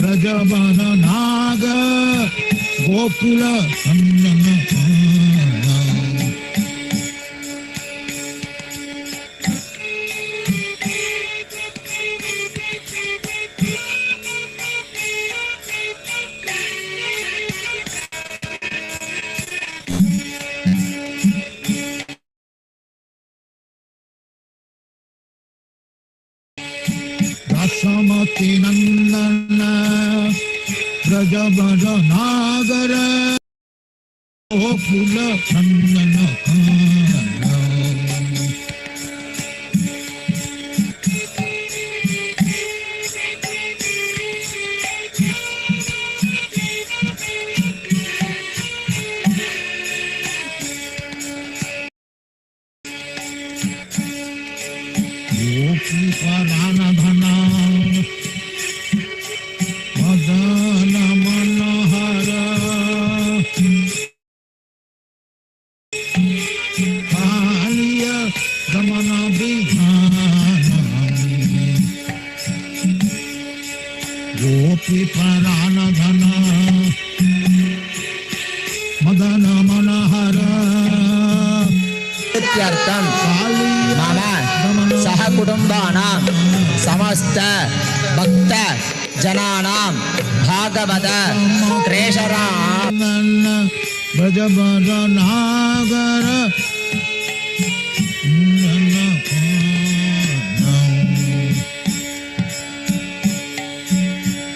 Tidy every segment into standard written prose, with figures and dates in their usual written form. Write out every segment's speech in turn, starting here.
Brajavana Naga Gokula Dasamati Nandana Brajavana Nagara Gokula Nandana Paranadhana Madana Manahara Kaliya Damana Bhihana Gopi Paranadhana Madana Manahara Ityartam Mama Saha Kutumbanam Samasta Bhakta Jananam Bhagavata Kresharam Brajavana Nagara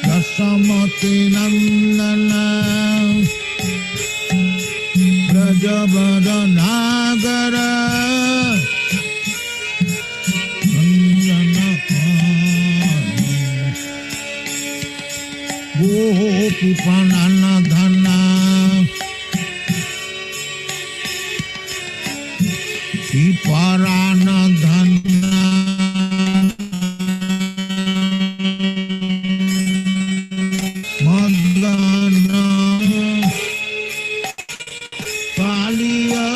Dasamati Nandana Brajavana Nagara Gopi Paranadhana Paranadhana Madana Kaliya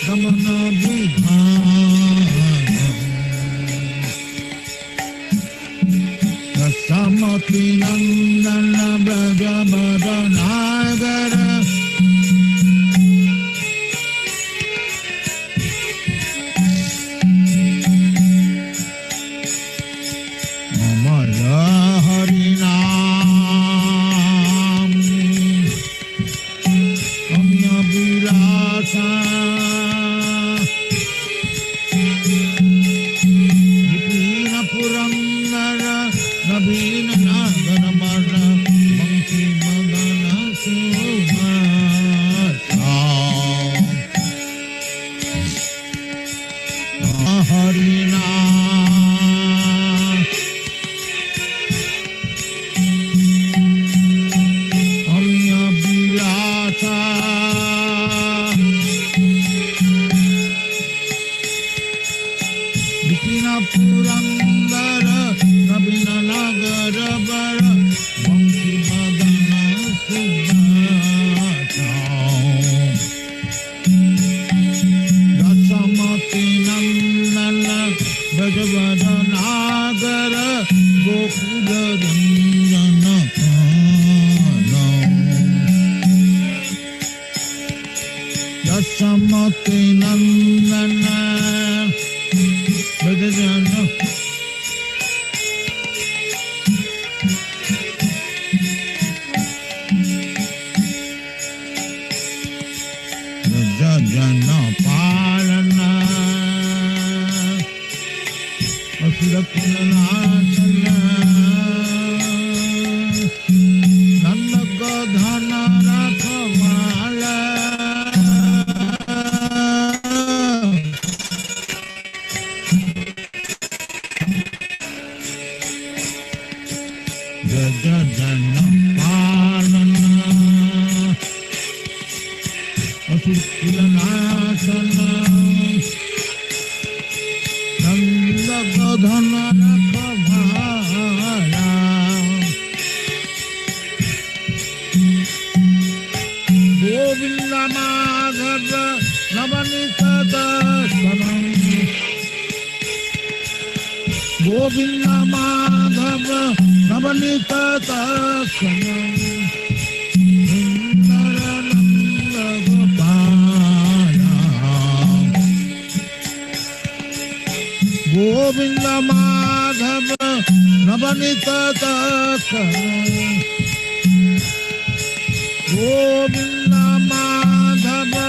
Damana Bhihana Dasamati Nandana Brajavana Nagara Amara Harinam Amya Vilasa Vipina Purangara Nabina Nagara Mara Manki Madana Sumata Harina Amya Vilasa Vipina Purangara Nabina Nagara Bara Manki Madana Sumata Dasamati Nandana Brajavana Nagara Gokula Nandana Dasamati Nandana Brajavana Jana Palana Asura Punanasana Nanda Gadhana Rakhamala Jana Palana Asura Nanda Gadhana Rakhamala Govinda Madhava Navanita Darshanam Govinda Madhava Navanita Darshanam Sundarananda Gopala Govinda Madhava Navanita Darshanam Govinda Madhava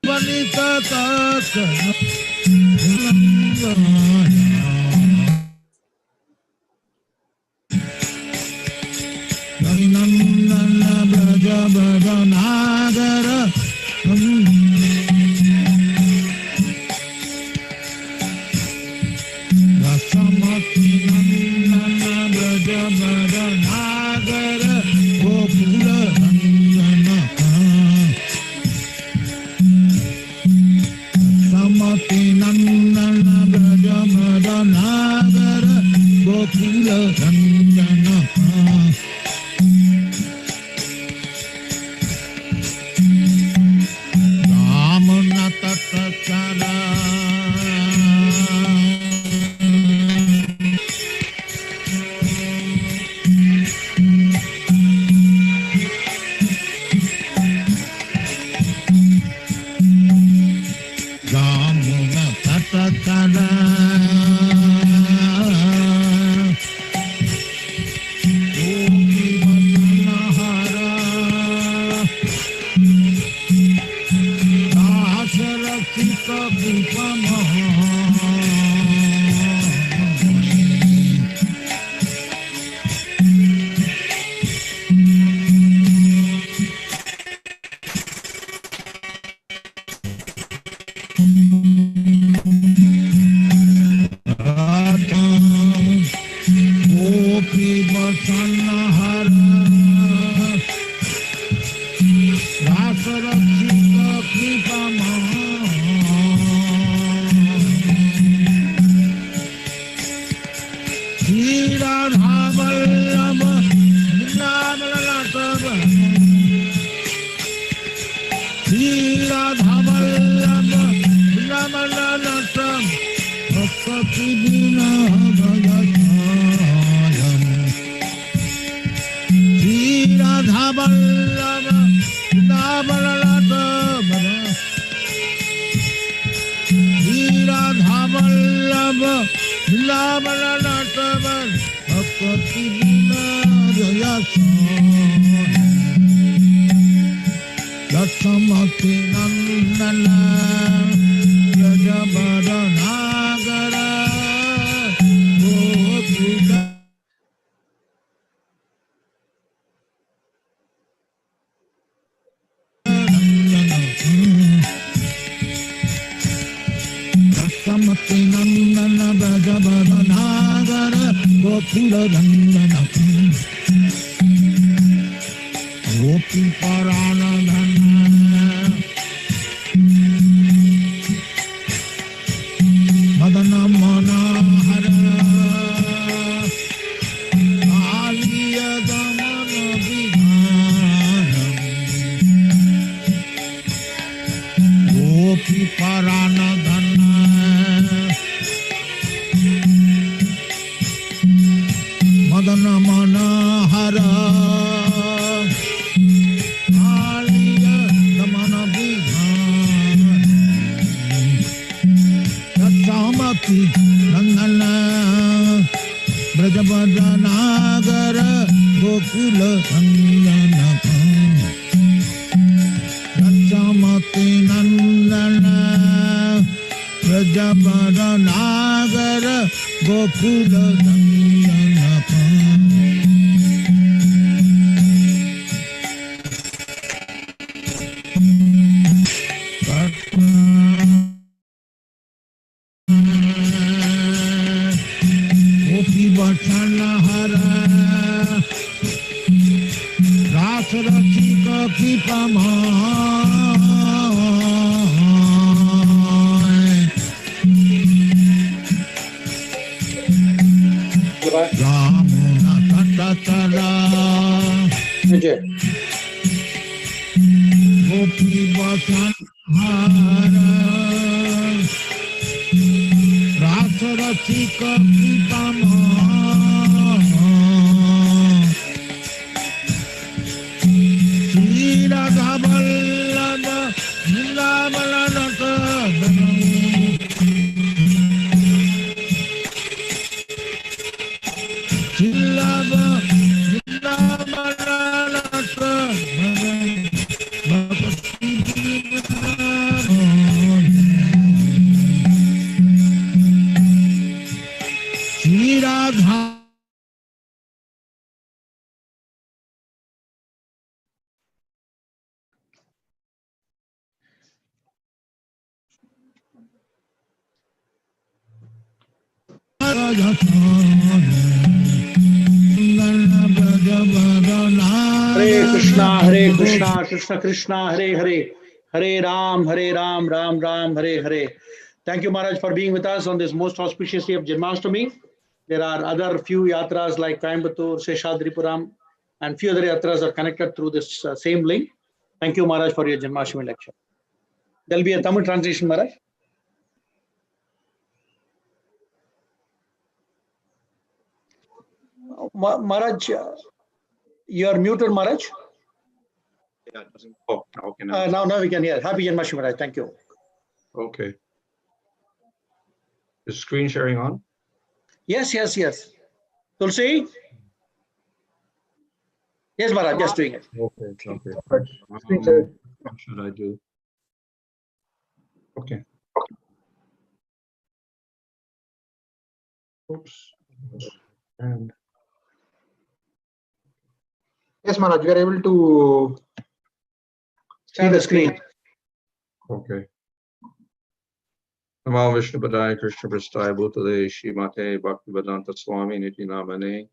Navanita Darshanam Nandana Braja Braja Nagara Rasamati Nandana Braja Braja Nagara Gokula Nandana Rasamati Nandana Braja Braja Nagara Gokula Nandana Gopi Bhajan Hara Sarasika Pipama Sri Radha Vallabha Vrindavanaka Chillabha Vrindavanaka Sri Radha Hare Krishna, Krishna Krishna, Hare Hare, Hare Ram, Ram Ram, Hare Hare. Thank you, Maharaj, for being with us on this most auspicious day of Janmashtami. There are other few yatras like Coimbatore, Seshadripuram, and few other yatras are connected through this same link. Thank you, Maharaj, for your Janmashtami lecture. There will be a Tamil translation, Maharaj. Maharaj, you are muted, Maharaj. Yeah, it doesn't. Oh, okay. Now we can hear. Happy Janmashtami, Maharaj. Thank you. Okay. Is screen sharing on? Yes. Tulsi? Yes, Maharaj, just doing it. Okay. What should I do? Okay. Oops. And yes, Maharaj, you are able to See the screen. okay. Namo Vishnu Padaya Krishna Prasthaya Bhutale Shrimate Bhaktivedanta Swami Niti Namane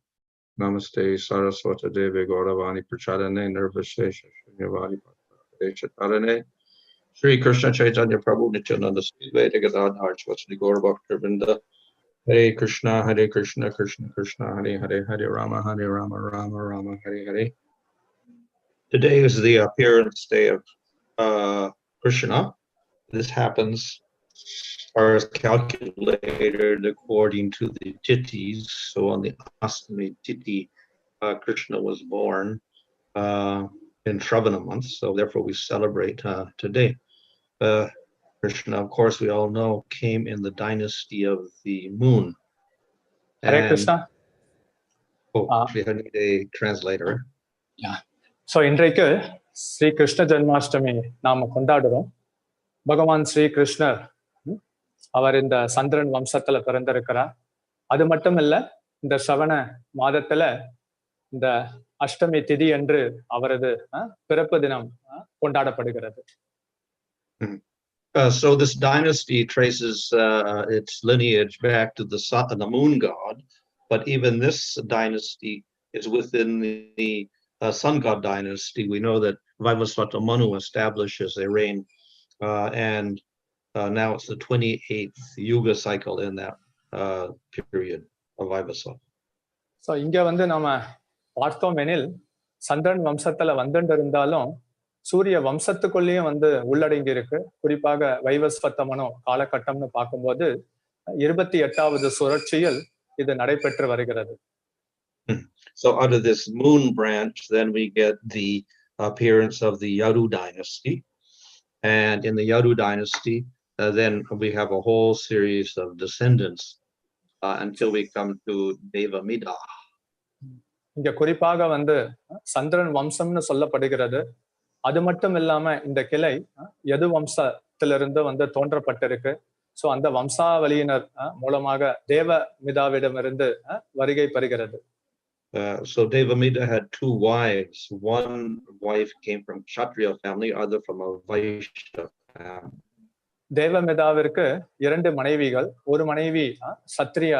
Namaste Saraswata Deve Gauravani Prachadane Nirvashesha Shunyavani Chatarane Shri Krishna Chaitanya Prabhu Nityananda Sridvaita Gadadhar Swasni Gaur Bhaktivinoda Hare Krishna Krishna Krishna Hare Hare Hare Rama Rama Hare Hare. Today is the appearance day of Krishna. This happens as calculated according to the tithis. So on the Astami Tithi, Krishna was born in Shravana month. So therefore we celebrate today. Krishna, of course, we all know, came in the dynasty of the moon. Hare Krishna. Actually, I need a translator. Yeah. So இன்றைக்கு ஸ்ரீ கிருஷ்ண ஜன்மாஷ்டமி நாம கொண்டாடுறோம். பகவான் ஸ்ரீ கிருஷ்ணர் அவர் இந்த சந்திரன் வம்சத்துல பிறந்திருக்கிறார். அது மட்டும் இல்ல, இந்த ஸ்ரவண மாதத்துல இந்த அஷ்டமி திதி என்று அவரது பிறப்பு தினம் கொண்டாடப்படுகிறது. So this dynasty traces its lineage back to the sun, the moon god, but even this dynasty is within the sun god dynasty. We know that Vaivasvata Manu establishes a reign, and now it's the 28th yuga cycle in that period of Vaivasvata. So இங்க நம்ம பார்த்தோம் எனில் சந்திரன் வம்சத்துல வந்துட்டு இருந்தாலும் சூரிய வம்சத்துக்குள்ளேயும் உள்ளடங்கி இருக்கு. குறிப்பாக வைவஸ்வத மனு காலகட்டம்னு பார்க்கும்போது 28வது சுழற்சியில் இது நடைபெற்று வருகிறது. So out of this moon branch, then we get the appearance of the Yadu dynasty, and in the Yadu dynasty, then we have a whole series of descendants until we come to Devamida. இங்க குறிப்பாக சந்திரன் வம்சம்னு சொல்லப்படுகிறது. அது மட்டும் இல்லாம இந்த கிளை யது வம்சத்திலிருந்து தோன்றப்பட்டிருக்கு. So அந்த வம்சாவளியினர் மூலமாக தேவமிதாவிடமிருந்து வருகை பெறுகிறது. So Devamida had two wives. One wife came from Kshatriya family, other from a Vaishya family. தேவமிதாவிற்கு 2 மனைவிகள். ஒரு மனைவி சத்திரிய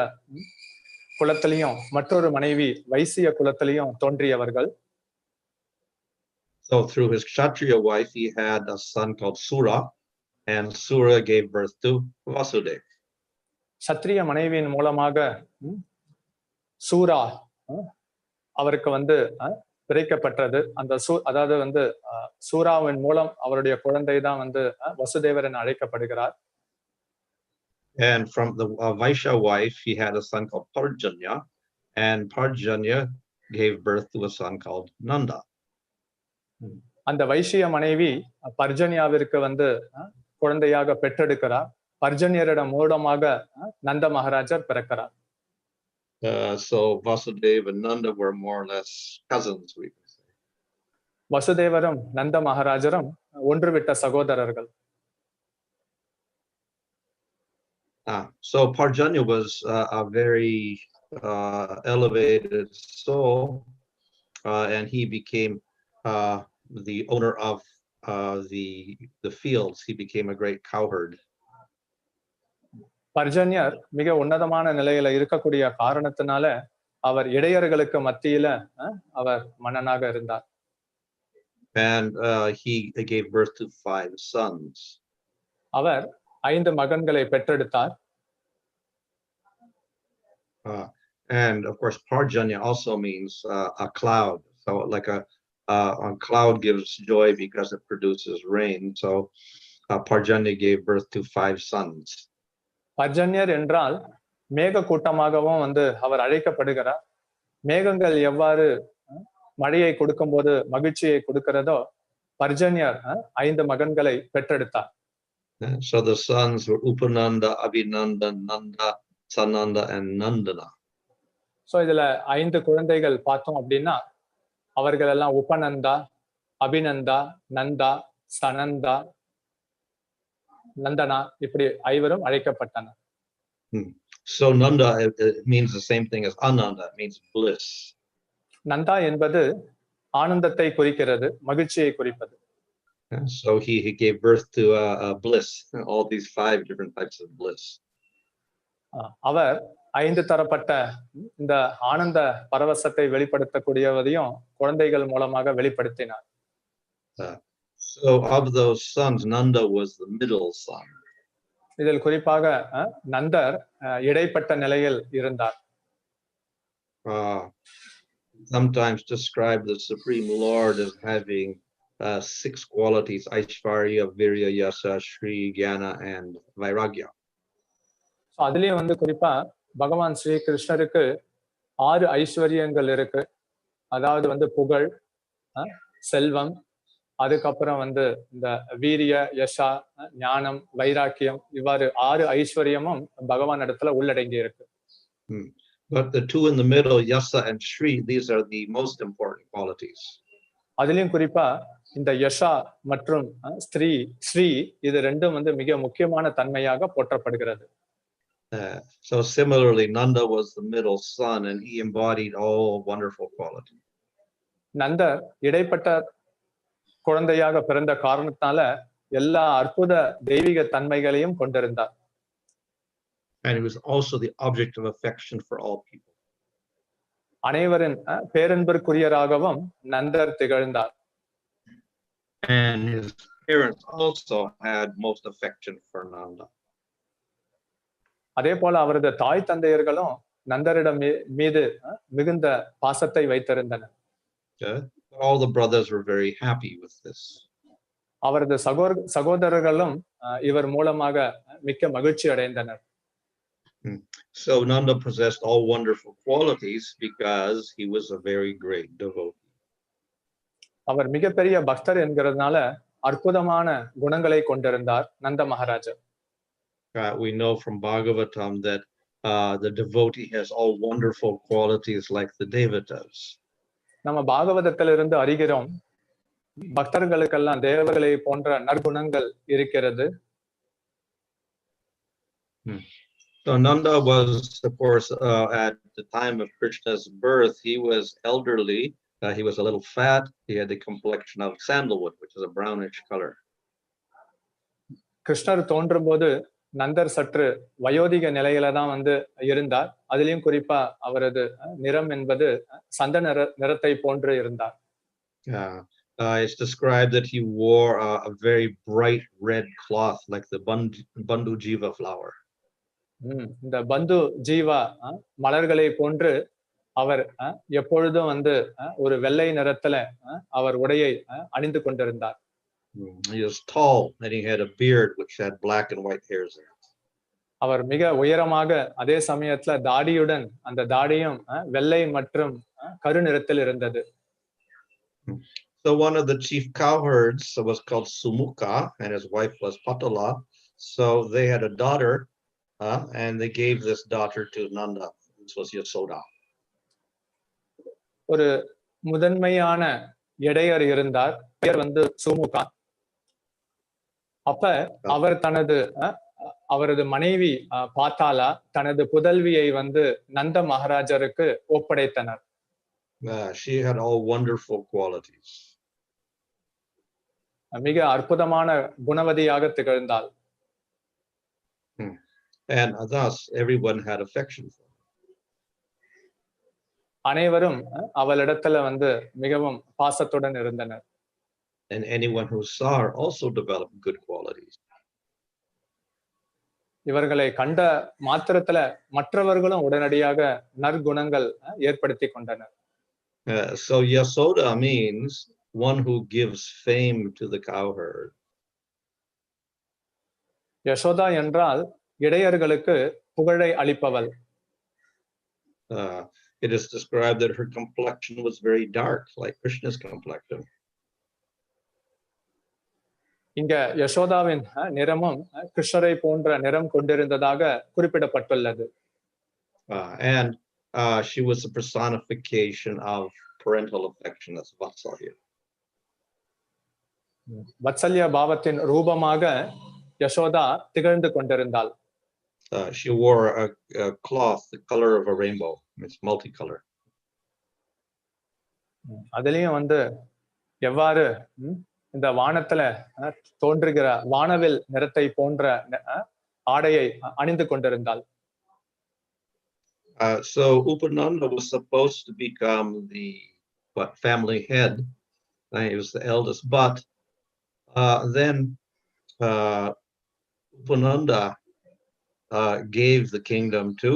குலத்திலையும் மற்றொரு மனைவி Vaishya குலத்திலையும் தோன்றியவர்கள். So through his Kshatriya wife, he had a son called Sura, and Sura gave birth to Vasudeva. சத்திரிய மனைவியின் மூலமாக சூரா அவருக்கு பிறக்கப்பட்டது. அந்த அதாவது சூராவின் மூலம் அவருடைய குழந்தை தான் வசுதேவர் என அழைக்கப்படுகிறார். And from the Vaishya wife, he had a son called Parjanya, and Parjanya gave birth to a son called Nanda. அந்த வைசிய மனைவி பர்ஜன்யாவிற்கு வந்து குழந்தையாக பெற்றெடுக்கிறார். பர்ஜன்யரிடம் மூலமாக நந்த மகாராஜர் பிறக்கிறார். So Vasudeva and Nanda were more or less cousins, we can say. வசுதேவரும் நந்த மகாராஜரும் ஒன்றுவிட்ட சகோதரர்கள். So Parjanya was a very elevated soul, and he became the owner of the fields. He became a great cowherd. பர்ஜன்யர் மிக உன்னதமான நிலையில இருக்கக்கூடிய காரணத்தினால அவர் இடையர்களுக்கு மத்தியில அவர் மன்னனாக இருந்தார். And he gave birth to 5 sons. அவர் 5 மகன்களை பெற்றெடுத்தார். And of course Parjanya also means a cloud. So like a cloud gives joy because it produces rain. So Parjanya gave birth to 5 sons. பர்ஜன்யர் என்றால் மேக கூட்டமாகவும் வந்து அவர் அழைக்கப்படுகிறார். மேகங்கள் எவ்வாறு மழையை கொடுக்கும் போது மகிழ்ச்சியை கொடுக்கிறதோ பர்ஜன்யர் 5 மகன்களை பெற்றெடுத்தார். So the sons were Upananda, Abhinanda, Nanda, Sananda, and Nandana. So இதுல 5 குழந்தைகள் பார்த்தோம் அப்படின்னா அவர்கள் எல்லாம் உபநந்தா, அபிநந்தா, நந்தா, சனந்தா, நந்தனா இப்படி 5வரும் அழைக்கப்பட்டனர். So Nanda means the same thing as Ananda, it means bliss. Nanda என்பது ஆனந்தத்தை குறிக்கிறது, மகிழ்ச்சியை குறிப்பது. So he gave birth to bliss, all these 5 different types of bliss. அவர் 5 தரப்பட்ட இந்த ஆனந்த பரவசத்தை வெளிப்படுத்தக்கூடியவதையும் குழந்தைகள் மூலமாக வெளிப்படுத்தினார். So of those sons, Nanda was the middle son. இதில் குறிப்பாக நந்தர் இடைப்பட்ட நிலையில் இருந்தார். Sometimes describe the Supreme Lord as having 6 qualities: Aishvarya, Virya, Yasa, Shri, Jnana, and Vairagya. அதுலயும் வந்து குறிப்பா பகவான் ஸ்ரீ கிருஷ்ணருக்கு 6 ஐஸ்வர்யங்கள் இருக்கு. அதாவது வந்து புகழ், செல்வம், அதுக்கப்புறம் வந்து இந்த வீரிய, யசா, ஞானம், வைராக்கியம் இவ்வாறு 6 ஐஸ்வர்யமும் பகவான் இடத்துல உள்ளடங்கி இருக்கு. But the 2 in the middle, Yasa and Shri, these are the most important qualities. அதுலயும் குறிப்பா இந்த யசா மற்றும் ஸ்ரீ இது ரெண்டும் வந்து மிக முக்கியமான தன்மையாக போற்றப்படுகிறது. So similarly, Nanda was the middle son and he embodied all wonderful qualities. நந்தர் இடைப்பட்ட குழந்தையாக பிறந்த காரணத்தால எல்லா அற்புத தெய்வீக தன்மைகளையும் கொண்டிருந்தார். And he was also the object of affection for all people. அனைவரின் பேரன்பிற்குரியராகவும் நந்தர் திகழ்ந்தார். And his parents also had most affection for Nanda. அதே போல அவரது தாய் தந்தையர்களும் நந்தரிடம் மீது மிகுந்த பாசத்தை வைத்திருந்தனர். All the brothers were very happy with this. அவரது சகோதரர்களும் இவர் மூலமாக மிக்க மகிழ்ச்சி அடைந்தனர். So Nanda possessed all wonderful qualities because he was a very great devotee. அவர் மிகப்பெரிய பக்தர் என்கிறதுனால அற்புதமான குணங்களை கொண்டிருந்தார் நந்த மகாராஜர். We know from Bhagavatam that the devotee has all wonderful qualities like the devatas. நம்ம பாகவதத்திலிருந்து அறிகிறோம் பக்தர்களுக்கெல்லாம் தேவர்களை போன்ற நற்குணங்கள் இருக்கிறது. So Nanda was, of course, at the time of Krishna's birth, he was elderly. He was a little fat. He had the complexion of sandalwood, which is a brownish color. கிருஷ்ணர் தோன்றும் போது நந்தர் சற்று வயோதிக நிலையில தான் வந்து இருந்தார். அதிலும் குறிப்பா அவரது நிறம் என்பது சந்தன நிறத்தை போன்று இருந்தார். It's described that he wore a very bright red cloth like the Bandhu Jiva flower. இந்த பந்து ஜீவா மலர்களை போன்று அவர் எப்பொழுதும் வந்து ஒரு வெள்ளை நிறத்துல அவர் உடையை அணிந்து கொண்டிருந்தார். He was tall and he had a beard which had black and white hairs in it. அவர் மிக உயரமாக அதே சமயத்துல தாடியுடன் அந்த தாடியும் வெள்ளை மற்றும் கருநிறத்தில் இருந்தது. So one of the chief cowherds was called Sumuka, and his wife was Patala. So they had a daughter, and they gave this daughter to Nanda, which was Yasoda. ஒரு முதன்மையான இடையர் இருந்தார், பெயர் வந்து சுமுகா. அப்ப அவர் தனது அவரது மனைவி பாத்தாலா தனது புதல்வியை வந்து நந்த மகாராஜருக்கு ஒப்படைத்தனர். She had all wonderful qualities. மிக அற்புதமான குணவதியாக திகழ்ந்தாள். And thus everyone had affection for her. அனைவரும் அவளிடத்துல வந்து மிகவும் பாசத்துடன் இருந்தனர். And anyone who saw her also developed good qualities. இவர்களை கண்ட மாத்திரத்துல மற்றவர்களும் உடனடியாக நற்குணங்கள் ஏற்படுத்தி கொண்டனர். So Yasoda means one who gives fame to the cowherd. Yashoda என்றால் இடையர்களுக்கு புகழை அளிப்பவள். It is described that her complexion was very dark, like Krishna's complexion. இங்க யசோதாவின் நிறமும் கிருஷ்ணரை போன்ற நிறம் கொண்டிருந்ததாக குறிப்பிடப்பட்டுள்ளது. And she was a personification of parental affection, as Vatsalya. வத்சல்ய பாவத்தின் ரூபமாக யசோதா திகழ்ந்து கொண்டிருந்தாள். She wore a cloth the color of a rainbow. It's multicolor. அதுலயும் வந்து எவ்வாறு இந்த வானத்துல தோன்றுகிற வானவில் நிறத்தை போன்ற ஆடையை அணிந்து கொண்டிருந்தாள். So Upananda was supposed to become the family head. He was the eldest, but then Upananda gave the kingdom to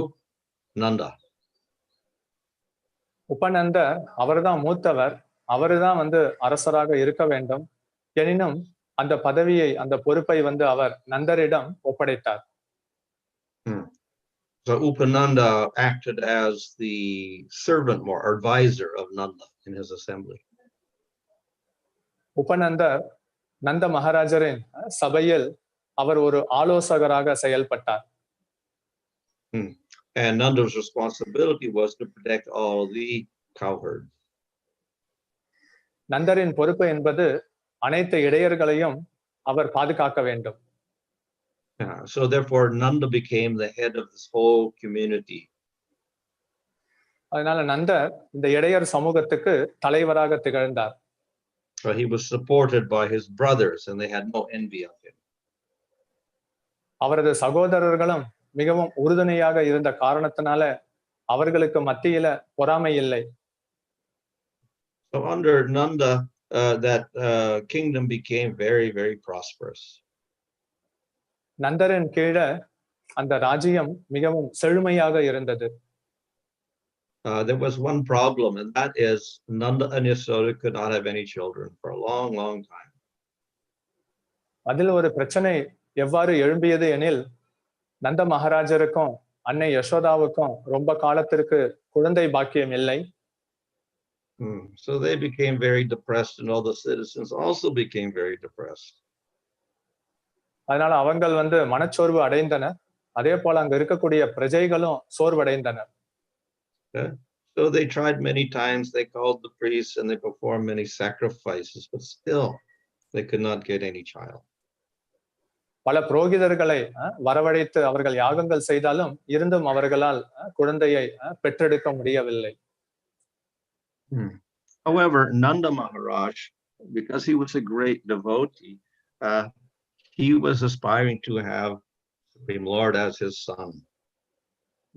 Nanda. உபநந்தர் அவர்தான் மூத்தவர், அவர்தான் வந்து அரசராக இருக்க வேண்டும். எனினும் அந்த பதவியை அந்த பொறுப்பை வந்து அவர் நந்தரிடம் ஒப்படைத்தார். So Upananda acted as the servant or advisor of Nanda in his assembly. உபநந்தர் நந்த மகாராஜரின் சபையில் அவர் ஒரு ஆலோசகராக செயல்பட்டார். And Nanda's responsibility was to protect all the cowherds. நந்தரின் பொறுப்பு என்பது அனைத்து இடையர்களையும் அவர் பாதுகாக்க வேண்டும். So therefore Nanda became the head of this whole community. அதனால நந்தர் இந்த இடையர் சமூகத்துக்கு தலைவராக திகழ்ந்தார். So he was supported by his brothers and they had no envy of him. அவரது சகோதரர்களும் மிகவும் உறுதுணையாக இருந்த காரணத்தினால அவர்களுக்கு மத்தியில பொறாமை இல்லை. So under Nanda, that kingdom became very, very prosperous. நந்தரின் கீழ அந்த ராஜ்யம் மிகவும் செழுமையாக இருந்தது. There was one problem, and that is Nanda and Yasoda could not have any children for a long, long time. அதில் ஒரு பிரச்சனை எவ்வாறு எழும்பியது எனில், நந்த மகாராஜருக்கும் அன்னை யசோதாவுக்கும் ரொம்ப காலத்திற்கு குழந்தை பாக்கியம் இல்லை. So they became very depressed, and all the citizens also became very depressed. அதனால அவங்கள் வந்து மனச்சோர்வு அடைந்தனர். அதே போல அங்க இருக்கக்கூடிய பிரஜைகளும் சோர்வடைந்தனர். So they tried many times. They called the priests and they performed many sacrifices, but still they could not get any child. பல புரோகிதர்களை வரவழைத்து அவர்கள் யாகங்கள் செய்தாலும் இருந்தும் அவர்களால் குழந்தையை பெற்றெடுக்க முடியவில்லை. However, Nanda Maharaj, because he was a great devotee, he was aspiring to have Supreme Lord as his son.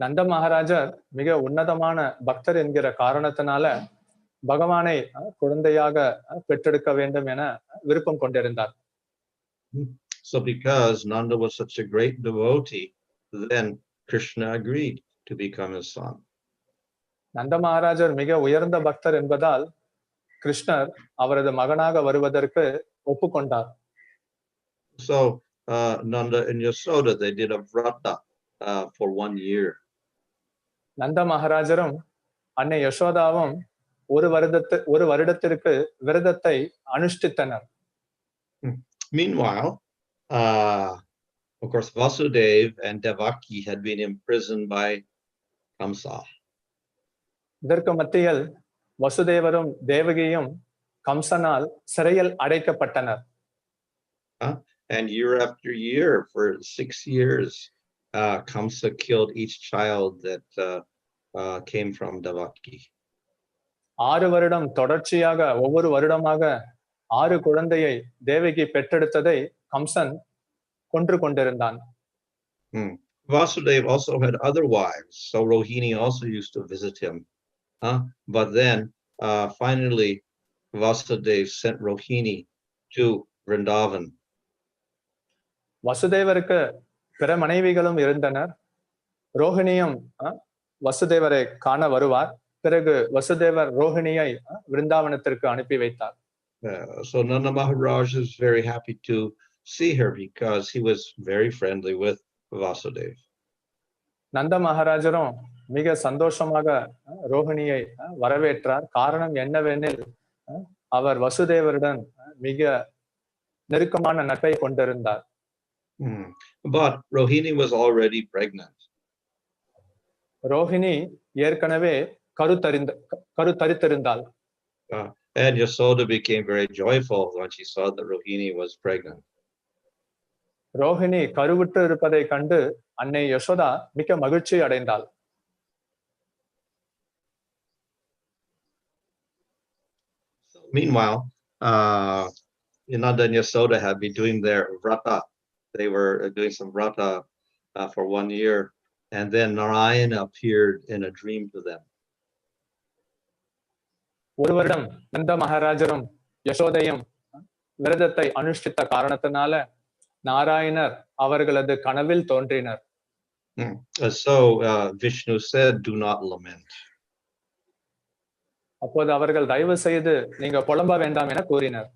நந்த மகாராஜர் மிக உன்னதமான பக்தர் என்கிற காரணத்தினால பகவானை குழந்தையாக பெற்றெடுக்க வேண்டும் என விருப்பம் கொண்டிருந்தார். So because Nanda was such a great devotee, then Krishna agreed to become his son. நந்த மகாராஜர் மிக உயர்ந்த பக்தர் என்பதால் கிருஷ்ணர் அவரது மகனாக வருவதற்கு ஒப்புக்கொண்டார். So Nanda and Yasoda, they did a vrata for 1 year. நந்த மகாராஜரும் அன்னை யசோதாவும் ஒரு வருடத்திற்கு விரதத்தை அனுஷ்டித்தனர். Meanwhile, of course, Vasudev and Devaki had been imprisoned by Kamsa. இதற்கு மத்தியில் வசுதேவரும் தேவகியும் கம்சனால் சிறையில் அடைக்கப்பட்டனர். And year after year, for 6 years, Kamsa killed each child that came from Devaki. 6 வருடம் தொடர்ச்சியாக ஒவ்வொரு வருடமாக 6 குழந்தையை தேவகி பெற்றெடுத்ததை கம்சன் கொன்று கொண்டிருந்தான். Vasudev also had other wives, so Rohini also used to visit him. But then finally Vasudev sent Rohini to Vrindavan. வசுதேவருக்கு பிற மனைவிகளும் இருந்தனர். ரோஹிணியும் வசுதேவரை காண வருவார். பிறகு வசுதேவர் ரோஹிணியை விருந்தாவனத்திற்கு அனுப்பி வைத்தார். So Nanda Maharaj is very happy to see her because he was very friendly with Vasudev. நந்த மகாராஜரும் மிக சந்தோஷமாக ரோஹிணியை வரவேற்றார். காரணம் என்னவெனில் அவர் வசுதேவருடன் மிக நெருக்கமான நட்பை கொண்டிருந்தார். But Rohini was already pregnant. Rohini ஏற்கனவே கருத்தரித்திருந்தாள். And Yasoda became very joyful when she saw that Rohini was pregnant. Rohini கருவுற்று இருப்பதை கண்டு அன்னை யசோதா மிக மகிழ்ச்சி அடைந்தாள். Meanwhile, Nanda and Yasoda had been doing their vrata. They were doing some vrata for 1 year, and then Narayana appeared in a dream to them. ஒரு வருடம் நந்த மகாராஜரும் யசோதையும் விரதத்தை அனுஷ்டித்த காரணத்தினால நாராயணர் அவர்களது கனவில் தோன்றினர். So Vishnu said, "Do not lament." அப்போது அவர்கள் தயவு செய்து நீங்க புலம்ப வேண்டாம் என கூறினர்.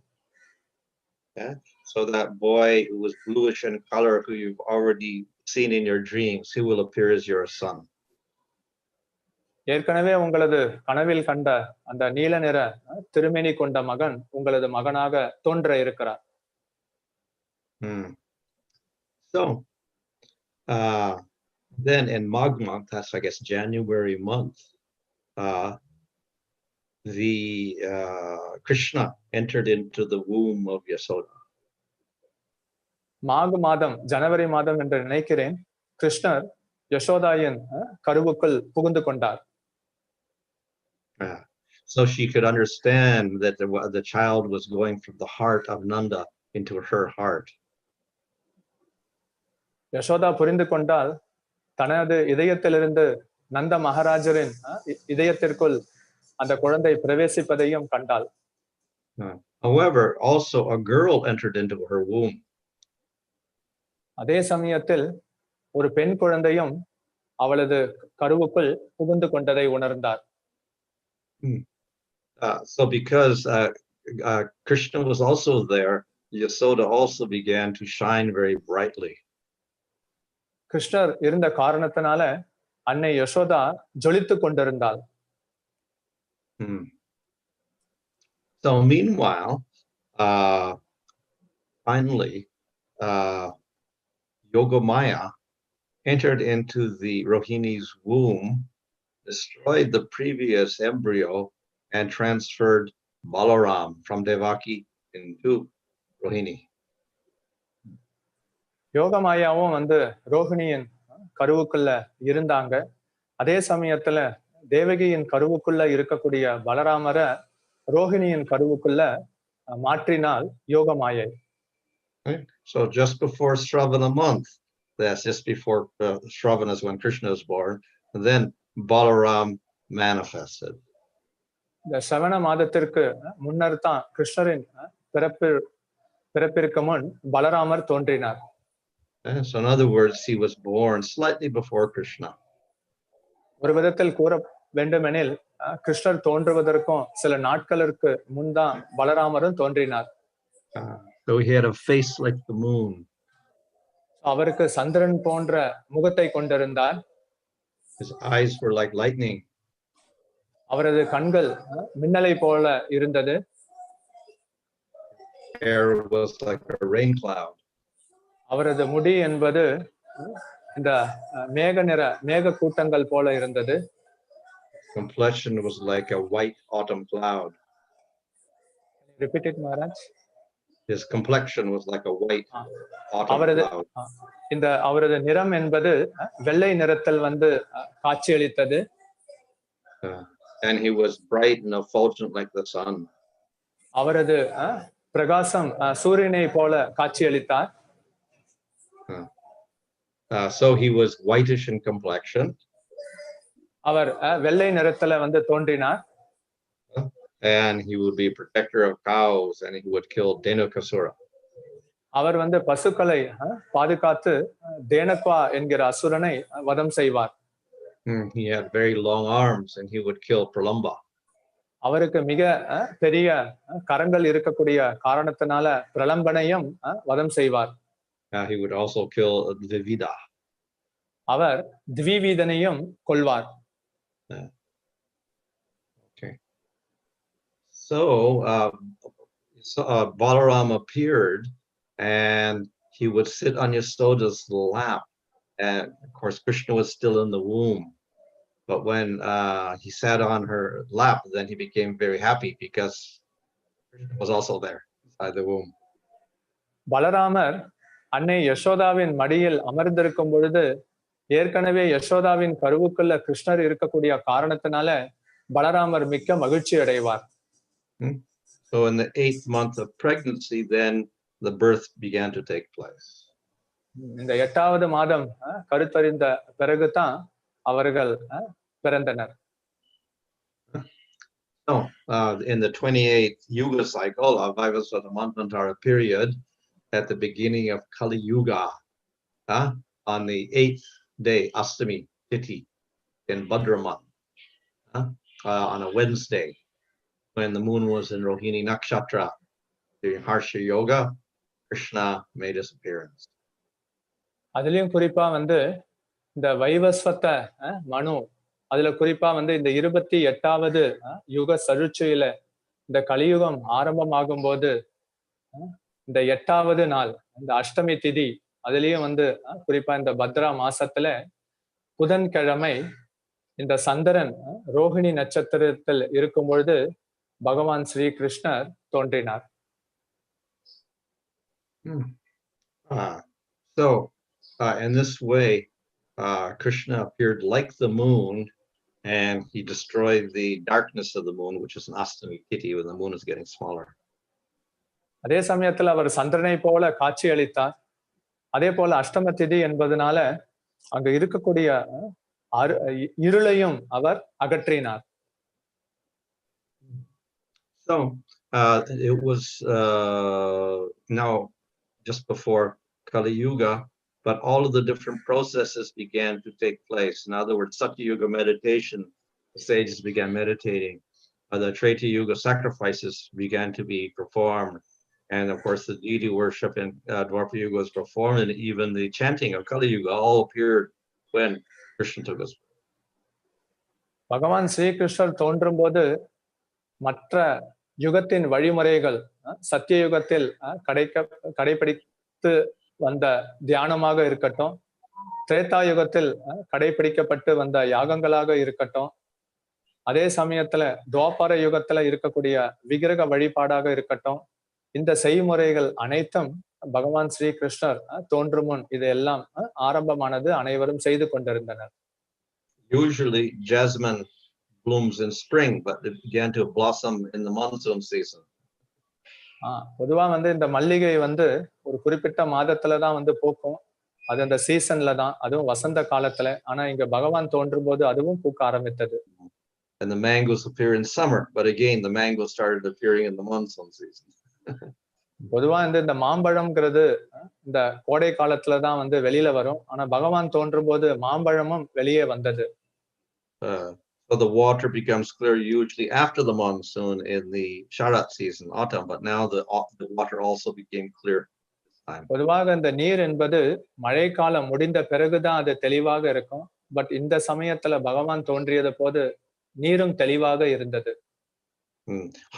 So that boy who was bluish in color, who you've already seen in your dreams, he will appear as your son. ஏற்கனவே உங்களது கனவில் கண்ட அந்த நீல நிற திருமேனி கொண்ட மகன் உங்களது மகனாக தோன்ற இருக்கிறார். So then in Magh month, that's I guess January month, the Krishna entered into the womb of Yasoda. மாக மாதம் ஜனவரி மாதம் என்று நினைக்கிறேன், கிருஷ்ணர் யசோதாயின் கருவுக்குள் புகுந்து கொண்டார். So she could understand that the child was going from the heart of Nanda into her heart. Yashoda புரிந்து கொண்டால் தனது இதயத்திலிருந்து நந்த மகாராஜரின் இதயத்திற்குள் அந்த குழந்தை பிரவேசிப்பதையும் கண்டாள். However, also a girl entered into her womb. அதே சமயத்தில் ஒரு பெண் குழந்தையும் அவளது கருவுக்குள் புகுந்து கொண்டதை உணர்ந்தார். So because Krishna was also there, Yasoda also began to shine very brightly. கிருஷ்ணர் இருந்த காரணத்தினால அன்னை யசோதா ஜொலித்து கொண்டிருந்தாள். So meanwhile, finally, Yogamaya entered into the Rohini's womb, destroyed the previous embryo, and transferred Balaram from Devaki into Rohini. யோகமாயாவும் வந்து ரோஹிணியின் கருவுக்குள்ள இருந்தாங்க. அதே சமயத்துல தேவகியின் கருவுக்குள்ள இருக்கக்கூடிய பலராமரை ரோஹிணியின் கருவுக்குள்ள மாற்றினாள் Yogamaya. So just before Shravana month, that's just before Shravana is when Krishna is born, and then Balaram manifested. இந்த ஸ்ரவண மாதத்திற்கு முன்னர் தான் கிருஷ்ணரின் பிறப்பிற்கு முன் பலராமர் தோன்றினார். So in other words, he was born slightly before Krishna. ஒரு விதத்தில் கூற வேண்டுமெனில் கிருஷ்ணர் தோன்றுவதற்கும் சில நாட்களுக்கு முன்தான் பலராமரும் தோன்றினார். So he had a face like the moon. அவருக்கு சந்திரன் போன்ற முகத்தை கொண்டிருந்தார். His eyes were like lightning. அவரது கண்கள் மின்னலை போல இருந்தது. Hair was like a rain cloud. அவரது முடி என்பது இந்த மேக கூட்டங்கள் போல இருந்தது. Complexion was like a white autumn cloud. Repeat it, Maharaj. His complexion was like a white autumn cloud. இந்த அவரது நிறம் என்பது வெள்ளை நிறத்தில் வந்து காட்சியளித்தது. And he was bright and effulgent like the sun. அவரது பிரகாசம் சூரியனை போல காட்சியளித்தார். So he was whitish in complexion. அவர் வெள்ளை நிறத்துல வந்து தோன்றினார். And he would be a protector of cows and he would kill Dhenukasura. அவர் வந்து பசுக்களை பாதுகாத்து தேனக்வா என்கிற அசுரனை வதம் செய்வார். He had very long arms and he would kill Pralamba. அவருக்கு மிக பெரிய கரங்கள் இருக்கக்கூடிய காரணத்தினால பிரலம்பனையும் வதம் செய்வார். He would also kill Dvivida. Our த்விவீதனையும் கொல்வார். Okay. So Balaram appeared and he would sit on Yasoda's lap. And of course, Krishna was still in the womb. But when he sat on her lap, then he became very happy because Krishna was also there inside the womb. பலராமர் அன்னை யசோதாவின் மடியில் அமர்ந்திருக்கும் பொழுது ஏற்கனவே யசோதாவின் கருவுக்குள்ள கிருஷ்ணர் இருக்கக்கூடிய காரணத்தினால பலராமர் மிக்க மகிழ்ச்சி அடைவார். So in the 8th month of pregnancy, then the birth began to take place. இந்த 8வது மாதம் கருத்தறிந்த பிறகுதான் அவர்கள் பிறந்தனர். So in the 28th Yuga cycle of Vaivasvata Manvantara period, at the beginning of Kali Yuga, on the 8th day, Astami Tithi in Bhadraman, on a Wednesday, when the moon was in Rohini Nakshatra, during Harsha Yoga, Krishna made his appearance. அதுலயும் குறிப்பா வந்து இந்த வைவஸ்வத மனு, அதுல குறிப்பா வந்து இந்த 28வது யுக சருச்சையில இந்த கலியுகம் ஆரம்பமாகும் போது இந்த 8வது நாள் இந்த அஷ்டமி திதி, அதுலயும் வந்து குறிப்பா இந்த பத்ரா மாசத்துல புதன்கிழமை இந்த சந்திரன் ரோஹிணி நட்சத்திரத்தில் இருக்கும் பொழுது பகவான் ஸ்ரீ கிருஷ்ணர் தோன்றினார். So in this way, Krishna appeared like the moon and he destroyed the darkness of the moon, which is an Astami Tithi when the moon is getting smaller. அதே சமயத்துல அவர் சந்திரனை போல காட்சி அளித்தார். அதே போல அஷ்டம திதி என்பதனால அங்க இருக்கக்கூடிய இருளையும் அவர் அகற்றினார். So it was now just before Kali Yuga, but all of the different processes began to take place. In other words, Satya Yuga meditation, the sages began meditating. The Treta Yuga sacrifices began to be performed. And of course, the deity worship in Dwapara Yuga was performed, and even the chanting of Kali Yuga all appeared when Krishna took us. பகவான் ஸ்ரீகிருஷ்ணர் தோன்றும் போது மற்ற யுகத்தின் வழிமுறைகள் சத்திய யுகத்தில் கடைபிடித்து வந்த தியானமாக இருக்கட்டும், திரேதா யுகத்தில் கடைபிடிக்கப்பட்டு வந்த யாகங்களாக இருக்கட்டும், அதே சமயத்துல துவாபர யுகத்துல இருக்கக்கூடிய விக்கிரக வழிபாடாக இருக்கட்டும், இந்த செய்முறைகள் அனைத்தும் பகவான் ஸ்ரீ கிருஷ்ணர் தோன்றும் முன் இதெல்லாம் ஆரம்பமானது, அனைவரும் செய்து கொண்டிருந்தனர். Usually jasmine blooms in spring, but it began to blossom in the monsoon season. பொதுவா வந்து இந்த மல்லிகை வந்து ஒரு குறிப்பிட்ட மாதத்துலதான் வந்து பூக்கும், அது அந்த சீசன்ல தான், அதுவும் வசந்த காலத்துல. ஆனா இங்க பகவான் தோன்றும் போது அதுவும் பூக்க ஆரம்பித்தது. And the mangoes appear in summer, but again the mangoes started appearing in the monsoon season. பொதுவா இந்த மாம்பழம்ங்கிறது இந்த கோடை காலத்துலதான் வந்து வெளியில வரும், ஆனா பகவான் தோன்றும் போது மாம்பழமும் வெளியே வந்தது. So the water becomes clear usually after the monsoon in the Sharat season, autumn, but now the water also became clear time. பொதுவாக இந்த நீர் என்பது மழைக்காலம் முடிந்த பிறகுதான் அது தெளிவாக இருக்கும். பட் இந்த சமயத்துல பகவான் தோன்றியது போது நீரும் தெளிவாக இருந்தது.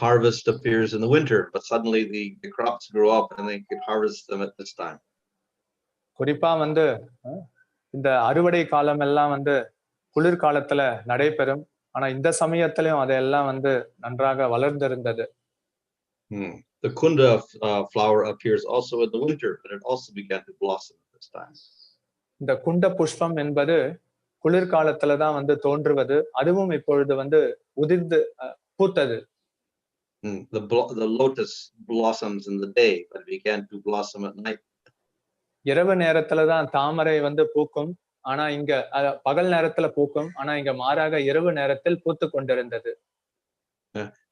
Harvest appears in the winter, but suddenly the crops grow up and they could harvest them at this time. குறிப்பா வந்து இந்த அறுவடை காலம் எல்லாம் வந்து குளிர்காலத்துல நடைபெறும். ஆனா இந்த சமயத்திலும் அதெல்லாம் வந்து நன்றாக வளர்ந்திருந்தது. The kunda flower appears also in the winter, but it also began to blossom at this time. இந்த குண்ட புஷ்பம் என்பது குளிர்காலத்துல தான் வந்து தோன்றுவது. அதுவும் இப்பொழுது வந்து உதிர்ந்து பூத்தது. The lotus blossoms in the day, but it began to blossom at night. இரவு நேரத்துல தான் தாமரை வந்து பூக்கும். ஆனா இங்க பகல் நேரத்துல பூக்கும். ஆனா இங்க மாறாக இரவு நேரத்தில் பூத்து கொண்டிருந்தது.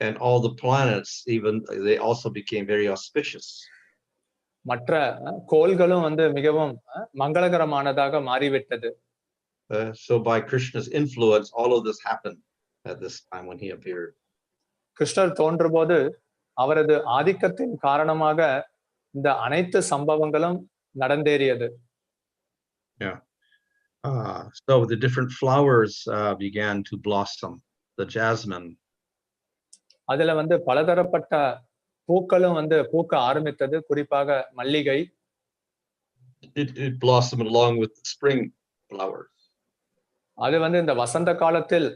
And all the planets, even they also became very auspicious. மற்ற கோள்களும் வந்து மிகவும் மங்களகரமானதாக மாறிவிட்டது. So by Krishna's influence, all of this happened at this time when he appeared. கிருஷ்ணர் தோன்றும்போது அவரது ஆதிக்கத்தின் காரணமாக இந்த அனைத்து சம்பவங்களும் நடந்தேறியது. Yeah. So the different flowers began to blossom. The jasmine. அதுல வந்து பலதரப்பட்ட பூக்களும் வந்து பூக்க ஆரம்பித்தது. குறிப்பாக மல்லிகை. It blossomed along with the spring flowers. அது வந்து இந்த வசந்த காலத்தில்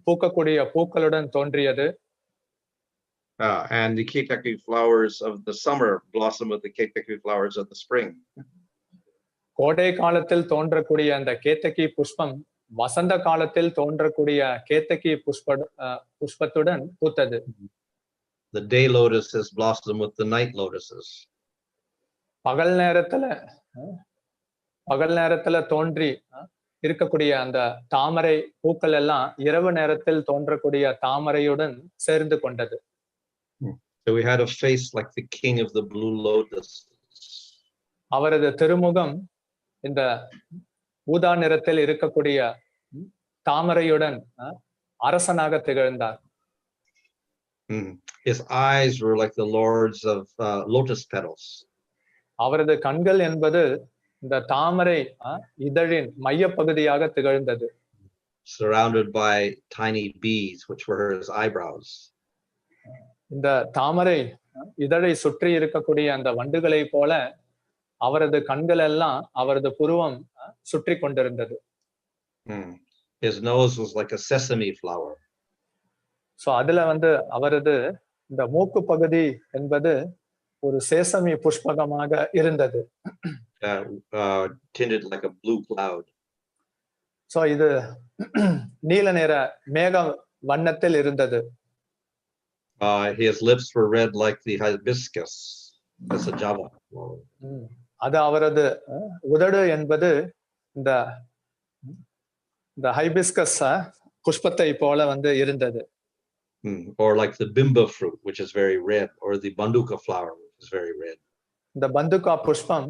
பூக்கக்கூடிய பூக்களுடன் தோன்றியது. And the ketaki flowers of the summer blossom with the ketaki flowers of the spring. கோடை காலத்தில் தோன்றக்கூடிய அந்த கேத்தகி புஷ்பம் வசந்த காலத்தில் தோன்றக்கூடிய கேத்தகி புஷ்பத்துடன் பூத்தது. The day lotuses blossom with the night lotuses. பகல் நேரத்துல தோன்றி இருக்கக்கூடிய அந்த தாமரை பூக்கள் எல்லாம் இரவு நேரத்தில் தோன்றக்கூடிய தாமரையுடன் சேர்ந்து கொண்டது. So we had a face like the king of the blue lotus. அவரது திருமுகம் இந்த ஊதா நிறத்தில் இருக்கக்கூடிய தாமரையுடன் அரசனாக திகழ்ந்தார். His eyes were like the lords of lotus petals. அவரது கண்கள் என்பது இந்த தாமரை இதழின் மைய பகுதியாக திகழ்ந்தது. Surrounded by tiny bees, which were his eyebrows. இந்த தாமரை இதழை சுற்றி இருக்கக்கூடிய அந்த வண்டுகளை போல அவரது கண்கள் எல்லாம் அவரது புருவம் சுற்றி கொண்டிருந்தது. His nose was like a sesame flower. So அதுல வந்து அவரது இந்த மூக்கு பகுதி என்பது ஒரு சேசமி புஷ்பகமாக இருந்தது. Tinted like a blue cloud. So இது நீல நிற மேக வண்ணத்தில் இருந்தது. His lips were red like the hibiscus. That's a java. அது அவரது உதடு என்பது இந்த ஹைபிஸ்கஸ் புஷ்பத்தை போல வந்து இருந்தது. Or like the bimba fruit, which is very red, or the banduka flower, which is very red. இந்த பந்துகா புஷ்பம்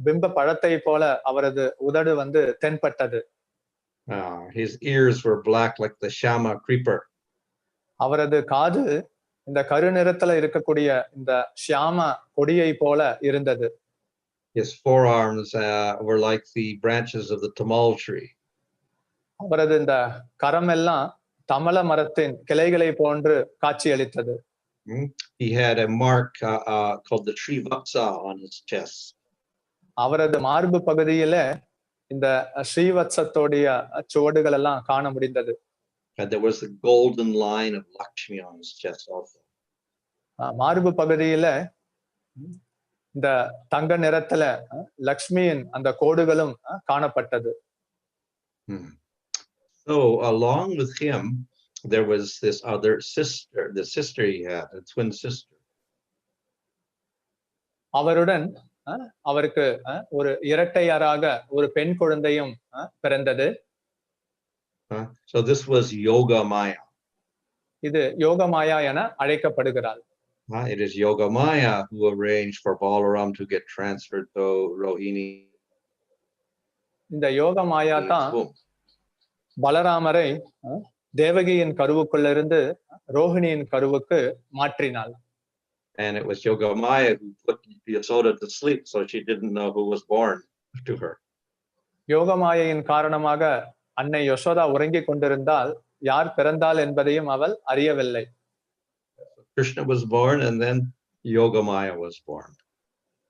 பிம்ப பழத்தை போல அவரது உதடு வந்து தென்பட்டது. His ears were black like the shama creeper. அவரது காது இந்த கருநிறத்துல இருக்கக்கூடிய இந்த ஷியாம கொடியை போல இருந்தது. His forearms were like the branches of the tamal tree. அவரது இந்த கரம் எல்லாம் தமல மரத்தின் கிளைகளை போன்று காட்சியளித்தது. He had a mark called the tree vatsa on his chest. அவரது மார்பு பகுதியில இந்த ஸ்ரீவத்சத்தோடைய சுவடுகள் எல்லாம் காண முடிந்தது. And there was a golden line of Lakshmi on his chest also. மார்பு பகுதியில இந்த தங்க நிறத்துல லக்ஷ்மியின் அந்த கோடுகளும் காணப்பட்டது. So along with him there was this other sister, the sister he had, a twin sister. அவருடன் அவருக்கு ஒரு இரட்டையராக ஒரு பெண் குழந்தையும் பிறந்தது. So this was Yoga Maya. இது யோக மாயா என அழைக்கப்படுகிறாள். It is Yoga Maya who arranged for Balaram to get transferred to Rohini. இந்த யோக மாயா தான் பலராமரை தேவகியின் கருவுக்குள்ளிருந்து ரோஹிணியின் கருவுக்கு மாற்றினாள். And it was Yogamaya who put Yasoda to sleep, so she didn't know who was born to her. யோகமாயையின் காரணமாக அன்னை யசோதா உறங்கிக் கொண்டிருந்தால் யார் பிறந்தாள் என்பதையும் அவள் அறியவில்லை. Krishna was born, and then Yogamaya was born.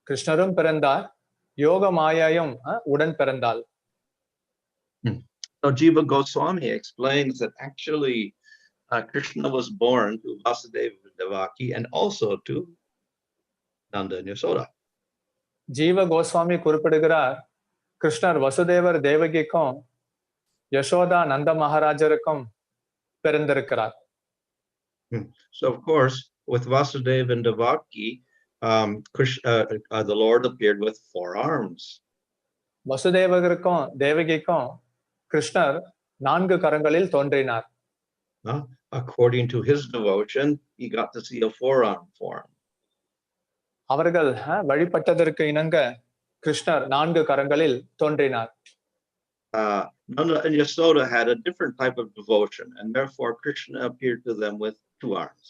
கிருஷ்ணரும் பிறந்தார், யோகமாயையும் உடன் பிறந்தாள். So Jiva Goswami explains that actually Krishna was born to Vasudeva and Devaki and also to Nanda and Yasoda. ஜீவ கோஸ்வாமி குறிப்பிடுகிறார், கிருஷ்ணர் வசுதேவர் தேவகிக்கும் யசோதா நந்த மகாராஜருக்கும் பிறந்திருக்கிறார். So of course, with Vasudeva and Devaki, the Lord appeared with 4 arms. வசுதேவருக்கும் தேவகிக்கும் கிருஷ்ணர் 4 கரங்களில் தோன்றினார். According to his devotion, he got to see a 4-arm form. அவர்கள் வழிபட்டதற்கு இணங்க கிருஷ்ணர் 4 கரங்களில் தோன்றினார். Nanda and Yasoda had a different type of devotion, and therefore Krishna appeared to them with 2 arms.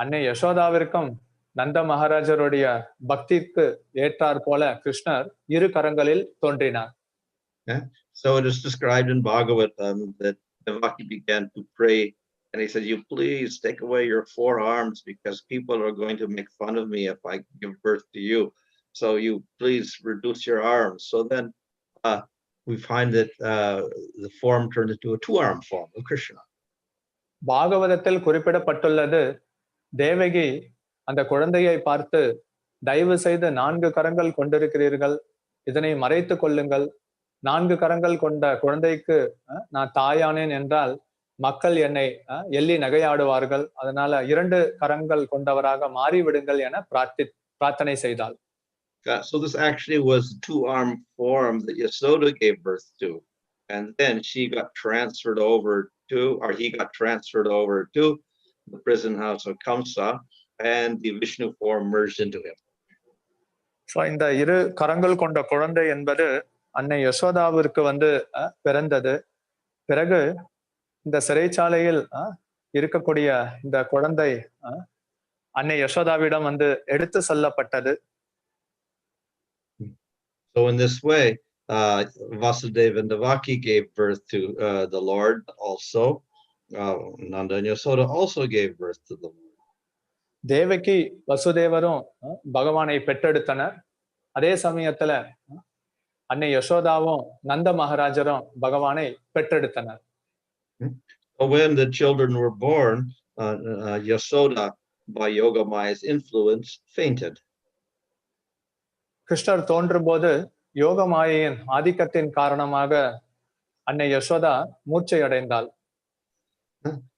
அன்னை யசோதாவிற்கும் நந்த மகாராஜருடைய பக்திக்கு ஏற்றார் போல கிருஷ்ணர் 2 கரங்களில் தோன்றினார். So it is described in Bhagavatam that Devaki began to pray, and he said, "You please take away your 4 arms because people are going to make fun of me if I give birth to you. So you please reduce your arms." So then we find that the form turned into a 2-arm form of Krishna. பாகவதத்தில் குறிப்பிடப்பட்டுள்ளது, தேவகி அந்த குழந்தையை பார்த்து, தயவு செய்து 4 கரங்கள் கொண்டிருக்கிறீர்கள், இதனை மறைத்து கொள்ளுங்கள். 4 கரங்கள் கொண்ட குழந்தைக்கு நான் தாயானேன் என்றால் மக்கள் என்னை எள்ளி நகையாடுவார்கள், அதனால 2 கரங்கள் கொண்டவராக மாறிவிடுங்கள் என பிரார்த்தனை செய்தாள். So this actually was a 2-arm form that Yasoda gave birth to, and then she got transferred over to, or he got transferred over to the prison house of Kamsa, and the Vishnu form merged into him. So இந்த 2 கரங்கள் கொண்ட குழந்தை என்பது அன்னை யசோதாவிற்கு பிறந்தது. பிறகு இந்த சிறைச்சாலையில் இருக்கக்கூடிய இந்த குழந்தை அன்னை யசோதாவிடம் எடுத்து செல்லப்பட்டது. So in this way, Vasudeva and Devaki gave birth to the Lord also. Nanda and Yasoda also gave birth to the Lord. Devaki வசுதேவரும் பகவானை பெற்றெடுத்தனர். அதே சமயத்துல அன்னை யசோதாவும் நந்த மகாராஜரும் பகவானை பெற்றெடுத்தனர். When the children were born, Yasoda, by Yogamaya's influence, fainted. கிருஷ்ணர் தோன்றும் போது யோகமாயையின் ஆதிக்கத்தின் காரணமாக அன்னை யசோதா மூர்ச்சை அடைந்தாள்.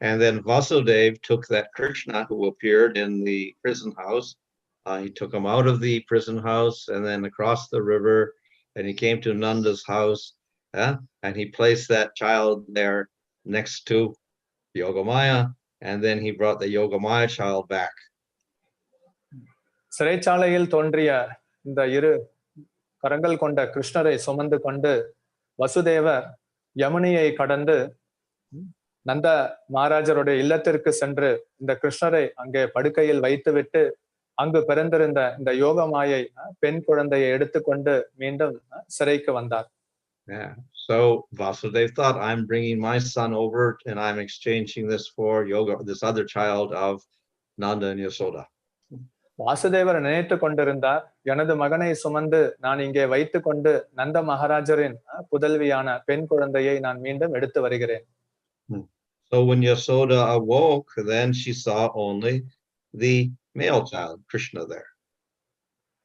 And then Vasudeva took that Krishna who appeared in the prison house. He took him out of the prison house and then across the river, and he came to Nanda's house, and he placed that child there next to Yogamaya, and then he brought the Yogamaya child back. சிறைச்சாலையில் தோன்றிய இந்த 2 கரங்கள் கொண்ட கிருஷ்ணரை சுமந்து கொண்டு வசுதேவர் யமுனையை கடந்து நந்த மகாராஜருடைய இல்லத்திற்கு சென்று இந்த கிருஷ்ணரை அங்கே படுக்கையில் வைத்துவிட்டு அங்கு பிறந்திருந்த இந்த யோகமாயை பெண் குழந்தையை எடுத்துக்கொண்டு மீண்டும் சிறைக்கு வந்தார். So Vasudeva thought, I'm bringing my son over and I'm exchanging this for this other child of Nanda and Yasoda. Vasudevar நினைத்து கொண்டிருந்தார், எனது மகனை சுமந்து நான் இங்கே வைத்து கொண்டு நந்த மகாராஜரின் புதல்வியான பெண் குழந்தையை நான் மீண்டும் எடுத்து வருகிறேன். So when Yasoda awoke, then she saw only the male child, Krishna, there.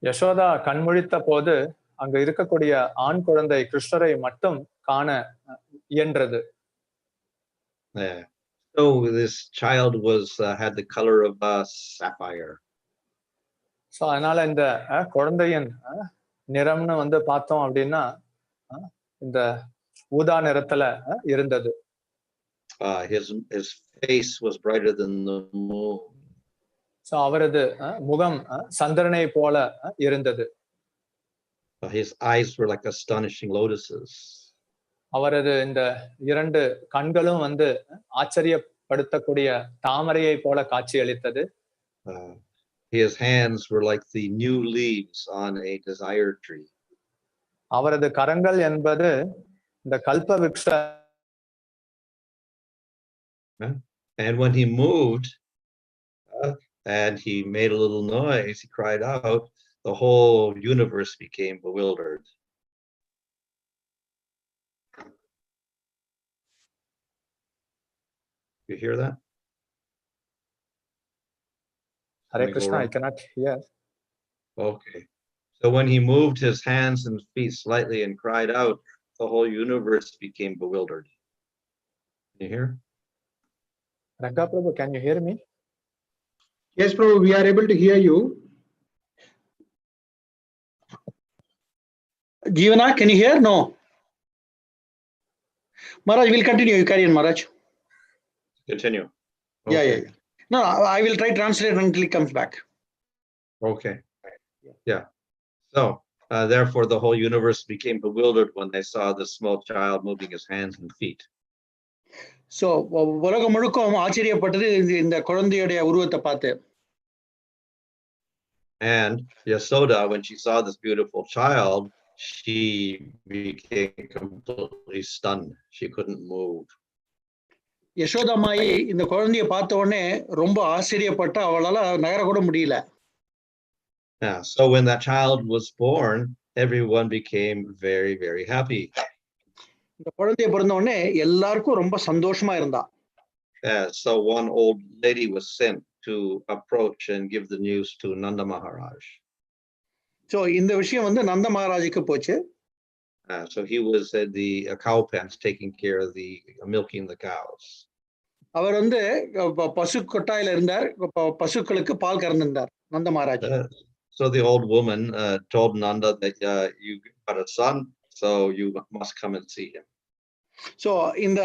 Yashoda கண்முழித்த போது அங்கு இருக்கக்கூடிய ஆண் குழந்தை கிருஷ்ணரை மட்டும் காண இயன்றது. So this child had the color of sapphire. So அதனால இந்த குழந்தையின் நிறம்னு பார்த்தோம் அப்படின்னா இந்த ஊதா நிறத்துல இருந்தது. His face was brighter than the moon. So அவரது முகம் சந்திரனை போல இருந்தது. His eyes were like astonishing lotuses. அவரது இந்த 2 கண்களும் ஆச்சரியப்படுத்தக்கூடிய தாமரையை போல காட்சி அளித்தது. His hands were like the new leaves on a desire tree. அவரது கரங்கள் என்பது இந்த கல்ப விருட்ச. And when he moved and he made a little noise, he cried out, the whole universe became bewildered. You hear that? Hare Krishna, I cannot hear. Okay. So when he moved his hands and feet slightly and cried out, the whole universe became bewildered. You hear? Ranga Prabhu, can you hear me? Yes, Prabhu, we are able to hear you. Jeevana, can you hear? No. Maharaj, we'll continue. You carry on, Maharaj. Continue. Yeah, yeah, yeah. No, I will try translate until he comes back. Okay. Yeah. So, therefore, the whole universe became bewildered when they saw this small child moving his hands and feet. So, உலகம் முழுக்கும் ஆச்சரியப்பட்டது இந்த குழந்தையுடைய உருவத்தை பார்த்து. And Yasoda, when she saw this beautiful child, she became completely stunned. She couldn't move. யசோதாமாயி இந்த குழந்தைய பார்த்த உடனே ரொம்ப ஆச்சரியப்பட்டு அவளால நகர கூட முடியல. Yeah, so when that child was born, everyone became very, very happy. இந்த குழந்தைய பிறந்த உடனே எல்லாருக்கும் ரொம்ப சந்தோஷமா இருந்தா. So one old lady was sent to approach and give the news to Nanda Maharaj. So இந்த விஷயம் வந்து நந்த மகாராஜுக்கு போச்சு. So he was at the cow pens taking care of the milking the cows. அவர் வந்து பசு கொட்டாயில இருந்தார், பசுக்களுக்கு பால் கறந்திருந்தார் நந்த Maharaj. So the old woman told Nanda that you got a son, so you must come and see him. So இந்த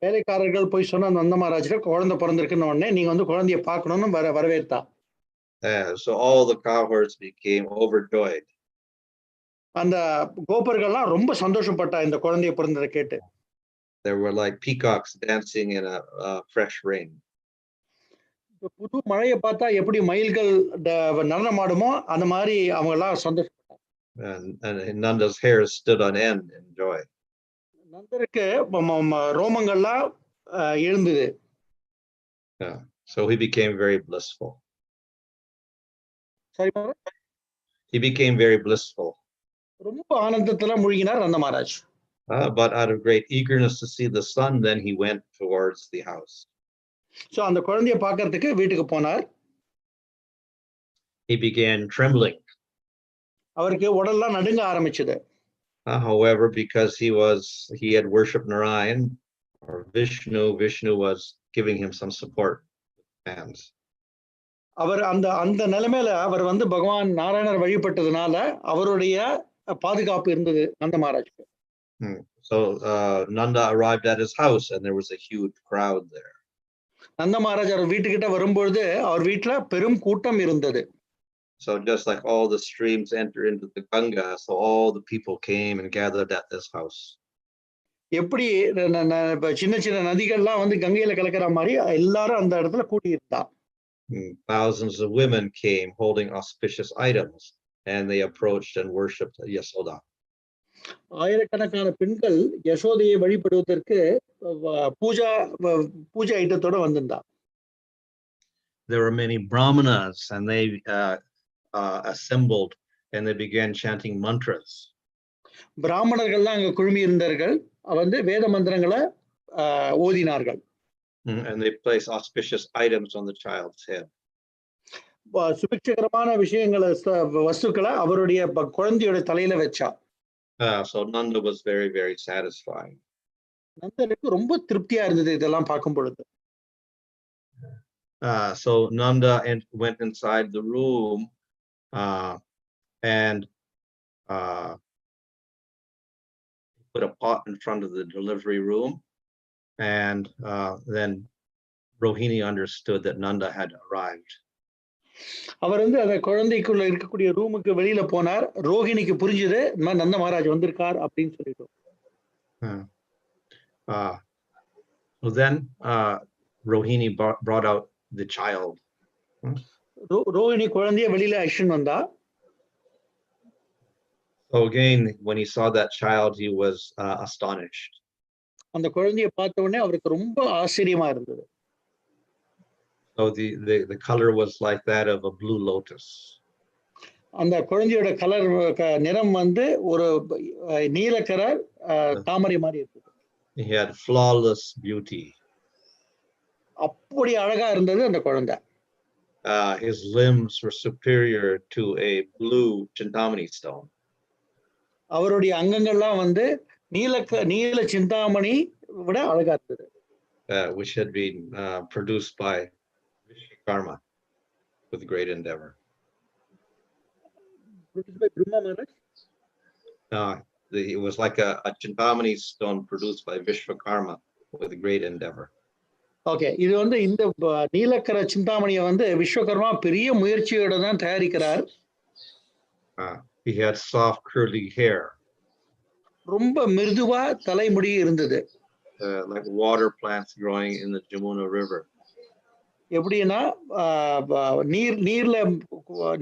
வேலைக்காரர்கள் போய் சொன்ன நந்த மகாராஜ்க்கு குழந்தை பிறந்திருக்குன்னு உடனே நீங்க வந்து குழந்தைய பார்க்கணும்னு வரவேற்றா. So all the cowherds became overjoyed. அந்த கோபர்கள்லாம் ரொம்ப சந்தோஷப்பட்டா இந்த குழந்தைய பிறந்ததை கேட்டு. There were like peacocks dancing in a fresh rain. புது மழையை பார்த்தா எப்படி மயில்கள் நடனமாடுமோ அந்த மாதிரி அவங்க எல்லாம் சந்தோஷப்பட்டாங்க. And Nanda's hair stood on end in joy. நந்தருக்கு ரோமங்கள்லாம் எழுந்தது. So he became very blissful. சரி, he became very blissful. ரொம்ப ஆனந்தத்துல மூழ்கினார் நந்த Maharaj. But out of great eagerness to see the son, then he went towards the house. So அந்த குழந்தைய பார்க்கிறதுக்கு வீட்டுக்கு போனார். He began trembling. அவருக்கு உடல்லாம் நடுங்க ஆரம்பிச்சது. However, because he had worshipped Narayan or Vishnu was giving him some support with hands. அவர் அந்த நிலைமையில அவர் வந்து பகவான் நாராயணர் வழிபட்டதுனால அவருடைய பாதுகாப்பு இருந்தது நந்த மகாராஜுக்கு. So Nanda arrived at his house and there was a huge crowd there. நந்த மகாராஜ் அவர் வீட்டுக்கிட்ட வரும்பொழுது அவர் வீட்டுல பெரும் கூட்டம் இருந்தது. So just like all the streams enter into the Ganga, so all the people came and gathered at this house. எப்படி சின்ன சின்ன நதிகள்லாம் வந்து கங்கையில கலக்கிற மாதிரி எல்லாரும் அந்த இடத்துல கூடி இருந்தா. Thousands of women came holding auspicious items and they approached and worshipped Yasoda. ஆயிரக்கணக்கான பெண்கள் யசோதையை வழிபடுவதற்கு பூஜை ஐட்டத்தோட வந்திருந்தா. There were many brahmanas and they assembled and they began chanting mantras. பிராமணர்கள்லாம் அங்க குழுமி இருந்தார்கள், வந்து வேத மந்திரங்களை ஓதினார்கள். And they placed auspicious items on the child's head. சுபிட்சகரமான விஷயங்களை வஸ்துக்களை அவருடைய குழந்தையோட தலையில வச்சா. So Nanda was very, very satisfied. நந்தனுக்கு ரொம்ப திருப்தியா இருந்தது இதெல்லாம் பார்க்கும் பொழுது. So Nanda went inside the room and put a pot in front of the delivery room, and then Rohini understood that Nanda had arrived. அவர் வந்து அந்த குழந்தைக்குள்ள இருக்கக்கூடிய ரூமுக்கு வெளியில போனார். ரோஹிணிக்கு புரிஞ்சது நந்த மகாராஜ் வந்திருக்கார் அப்படின்னு சொல்லிட்டு. So then Rohini brought out the child. Rohini குழந்தைய வெளியில அழிச்சுன்னு வந்தா. So again, when he saw that child, he was astonished. அந்த குழந்தைய பார்த்த உடனே அவருக்கு ரொம்ப ஆச்சரியமா இருந்தது. So the color was like that of a blue lotus. அந்த குழந்தையோட கலர் நிறம் வந்து ஒரு நீலக்கர தாமரை மாதிரி இருந்தது. He had flawless beauty. அப்படி அழகா இருந்தது அந்த குழந்தை. His limbs were superior to a blue Chintamani stone. அவருடைய அங்கங்கள்லாம் வந்து நீல சிந்தாமணி விட அழகா இருந்தது. Which had been produced by Vishwakarma with great endeavor. Produced by Brahma Maharaj? It was like a Chintamani stone produced by Vishwakarma with great endeavor. Okay, இது வந்து இந்த நீலக்கர சிந்தாமணியை வந்து விஸ்வகர்மா பெரிய முயற்சியோட தான் தயாரிக்கிறார். He had soft curly hair. ரொம்ப மிருதுவா தலைமுடி இருந்தது. Like water plants growing in the Jamuna River. எப்படின்னா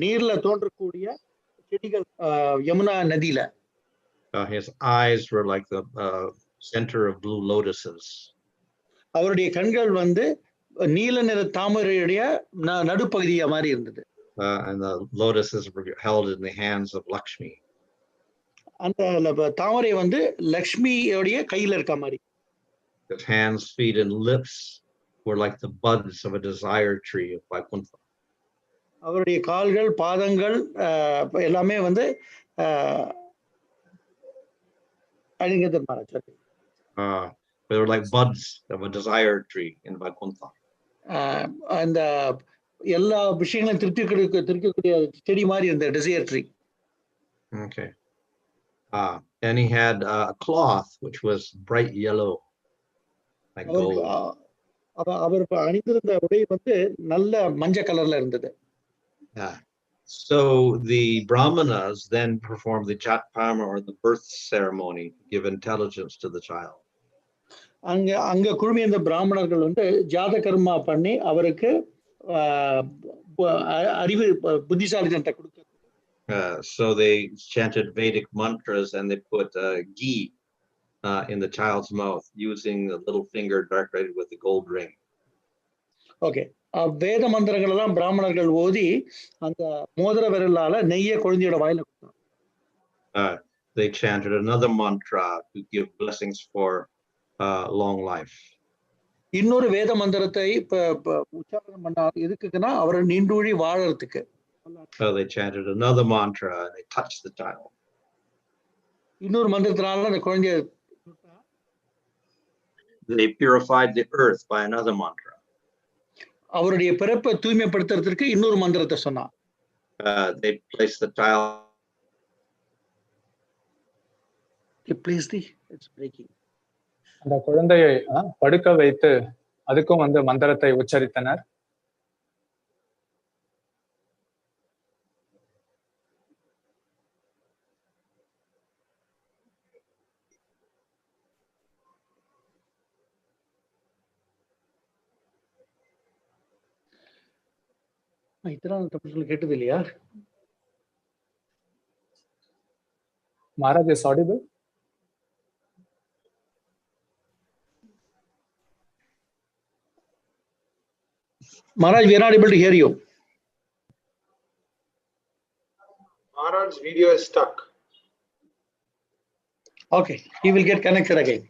நீர்ல தோன்றக்கூடிய செடிகள் யமுனா நதியில. His eyes were like the center of blue lotuses. அவருடைய கண்கள் வந்து நீல நிற தாமரையுடைய நடுப்பகுதியா மாதிரி இருந்தது. And the lotuses were held in the hands of Lakshmi. அந்த தாமரை வந்து லக்ஷ்மியோடைய கையில இருக்க மாதிரி. His hands, feet, and lips were like the buds of a desire tree of Vaikuntha. அவருடைய கால்கள், பாதங்கள் எல்லாமே வந்து They were like buds of a desire tree in Vaikuntha. அந்த எல்லா விஷயங்களும் திருப்திக்கூடிய செடி மாதிரி இருந்த desire tree. Okay. And he had a cloth which was bright yellow, like gold. அவர் அணிந்திருந்த உடை வந்து நல்ல மஞ்சள் கலர்ல இருந்தது. So the Brahmanas then performed the Jatpama or the birth ceremony to give intelligence to the child. அங்க குழுமியிருந்த பிராமணர்கள் வந்து ஜாத கர்மா பண்ணி அவருக்கு அறிவு புத்திசாலித்தனத்தை கொடுக்க. So they chanted Vedic mantras and they put ghee in the child's mouth using the little finger decorated with the gold ring. Okay. வேத மந்திரங்கள் எல்லாம் பிராமணர்கள் ஓதி அந்த மோதிர விரலால நெய்யை குழந்தையோட வாயில கொடுத்தாங்க. They chanted another mantra to give blessings for long life. இன்னொரு வேத மந்திரத்தை உச்சாரணம் பண்ணார். எதுக்குன்னா அவரை நீண்டூழி வாழறதுக்கு. So they chanted another mantra and they touched the child. இன்னொரு மந்திரத்தினால அந்த குழந்தைய They purified the earth by another mantra. அவருடைய பிறப்பை தூய்மைப்படுத்துறதுக்கு இன்னொரு மந்திரத்தை சொன்னார். They placed the child. It's breaking. அந்த குழந்தையை படுக்க வைத்து அதுக்கும் வந்து மந்திரத்தை உச்சரித்தனர். கேட்டது இல்லையா? Maharaj is audible? Maharaj, we are not able to hear you. Maharaj's video is stuck. Okay, he will get connected again.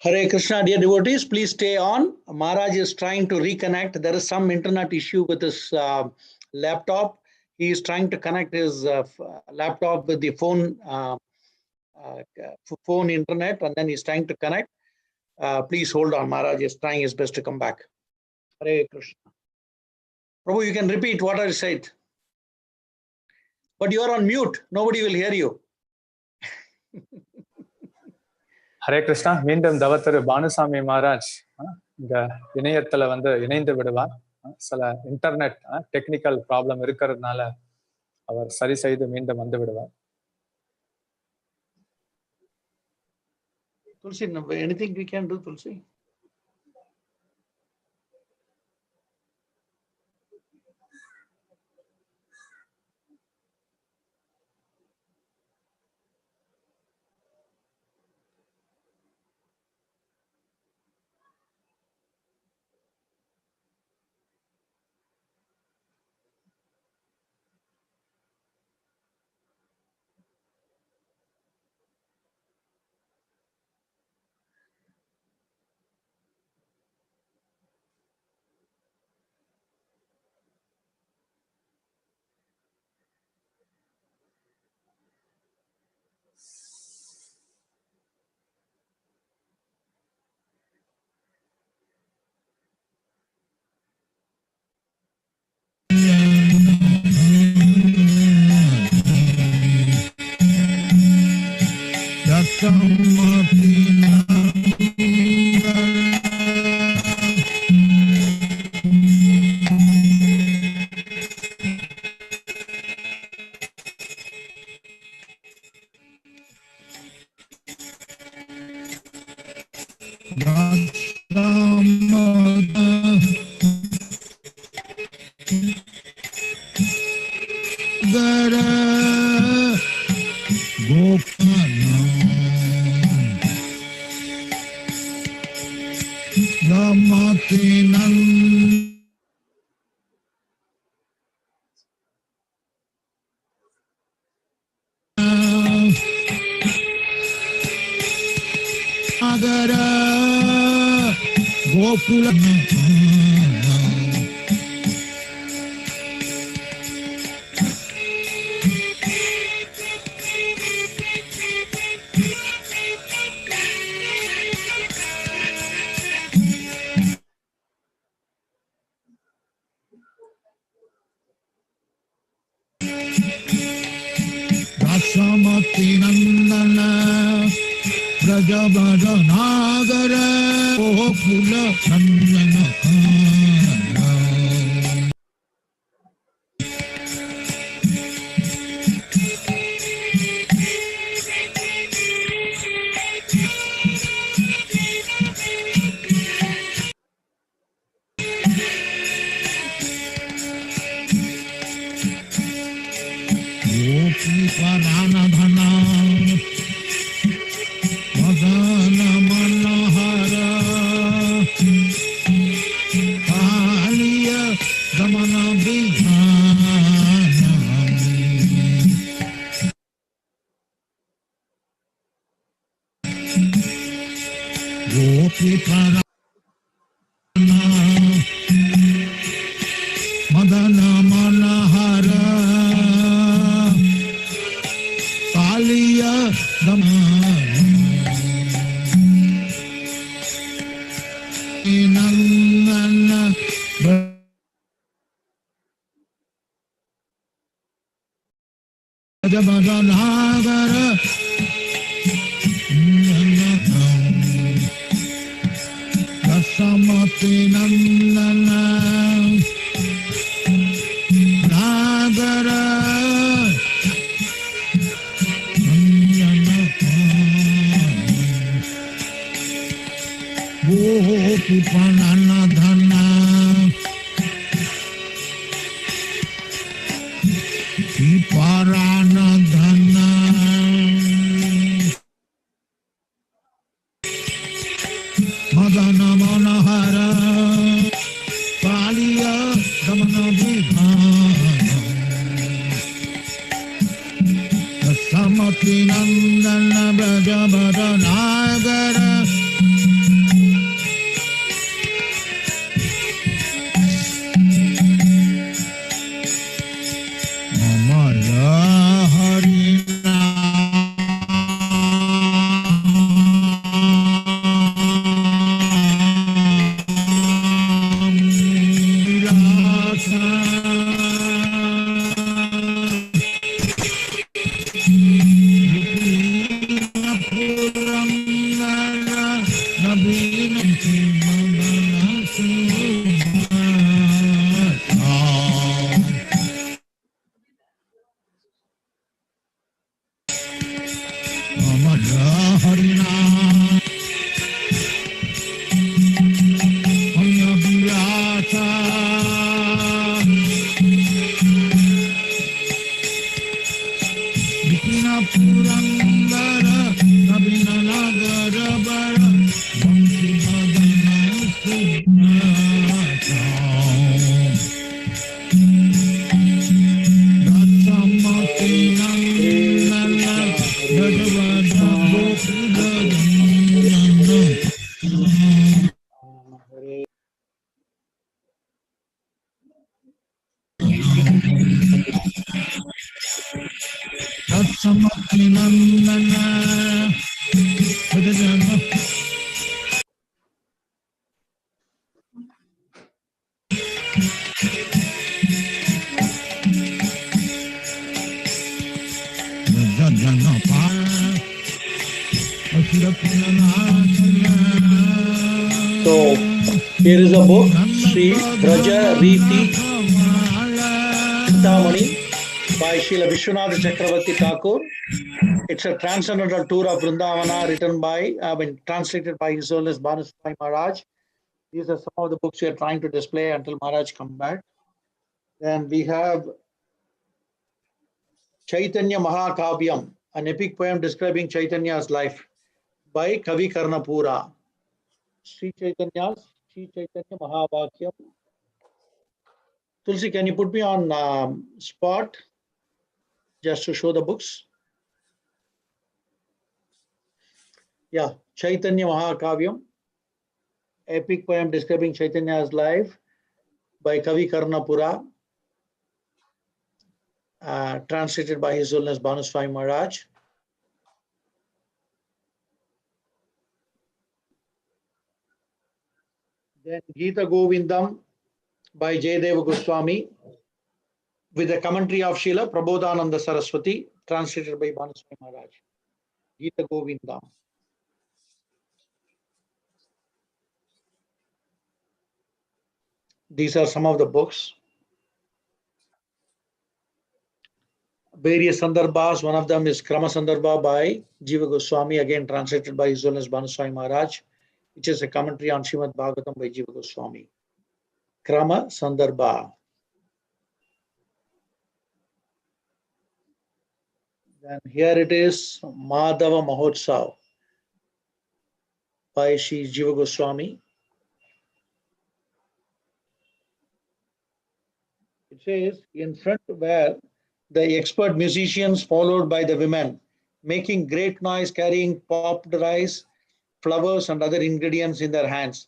Hare Krishna, dear devotees, please stay on. Maharaj is trying to reconnect. There is some internet issue with his laptop. He is trying to connect his laptop with the phone internet, and then he's trying to connect. Please hold on. Maharaj is trying his best to come back. Hare Krishna. Prabhu, you can repeat what I said. But you are on mute. Nobody will hear you. Hare Krishna. மீண்டும் தவத்திரு பானுசாமி மகாராஜ் இங்க இணையத்துல இணைந்து விடுவார். சில internet technical problem இருக்கிறதுனால அவர் சரி செய்து மீண்டும் வந்து விடுவார். Tulsi, anything we can do, Tulsi? So here is a book, Sri Braja Riti Chintamani by Srila Vishwanath Chakravarti Thakur. It's a transcendental tour of Vrindavana translated by His Holiness Bhanu Maharaj. These are some of the books we are trying to display until Maharaj come back. Then we have Chaitanya Mahakavyam, an epic poem describing Chaitanya's life by Kavi Karnapura. Sri Chaitanya Mahavakyam. Tulsi, can you put me on spot just to show the books? Yeah, Chaitanya Mahakavyam, epic poem describing Chaitanya's life by Kavi Karnapura, translated by His Holiness Bhanu Maharaj. Then Gita Govindam by Jayadeva Goswami with a commentary of Srila Prabodhananda Saraswati, translated by Bhanu Maharaj. Gita Govindam. These are some of the books. Various Sandarbhas, one of them is Krama Sandarbha by Jiva Goswami, again translated by His Holiness Bhanu Maharaj, which is a commentary on Srimad Bhagavatam by Jiva Goswami. Krama Sandarbha. Then here it is, Madhava Mahotsav by Sri Jiva Goswami. It says, in front were the expert musicians, followed by the women, making great noise, carrying popped rice, flowers, and other ingredients in their hands.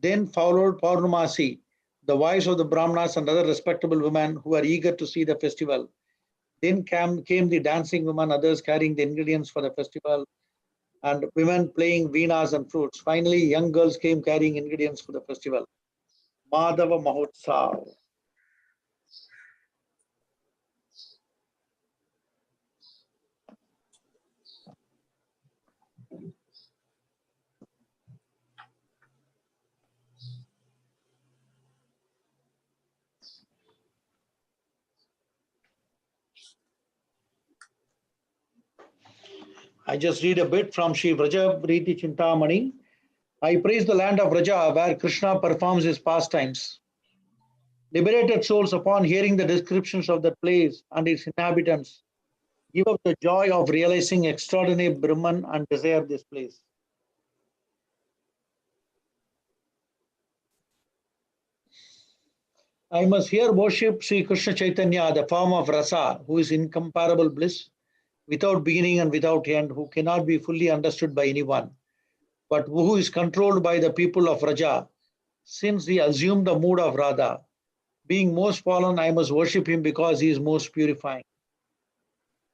Then followed Purnamasi, the wives of the Brahmanas and other respectable women who were eager to see the festival. Then came the dancing women, others carrying the ingredients for the festival, and women playing veenas and flutes. Finally, young girls came carrying ingredients for the festival. Madhava Mahotsav. I just read a bit from Sri Braja Riti Chintamani. I praise the land of Braja where Krishna performs his pastimes. Liberated souls, upon hearing the descriptions of that place and its inhabitants, give up the joy of realizing extraordinary Brahman and desire this place. I must here worship Sri Krishna Chaitanya, the form of Rasa, who is incomparable bliss, without beginning and without end, who cannot be fully understood by anyone, but who is controlled by the people of Raja, since he assumed the mood of Radha. Being most fallen, I must worship him because he is most purifying.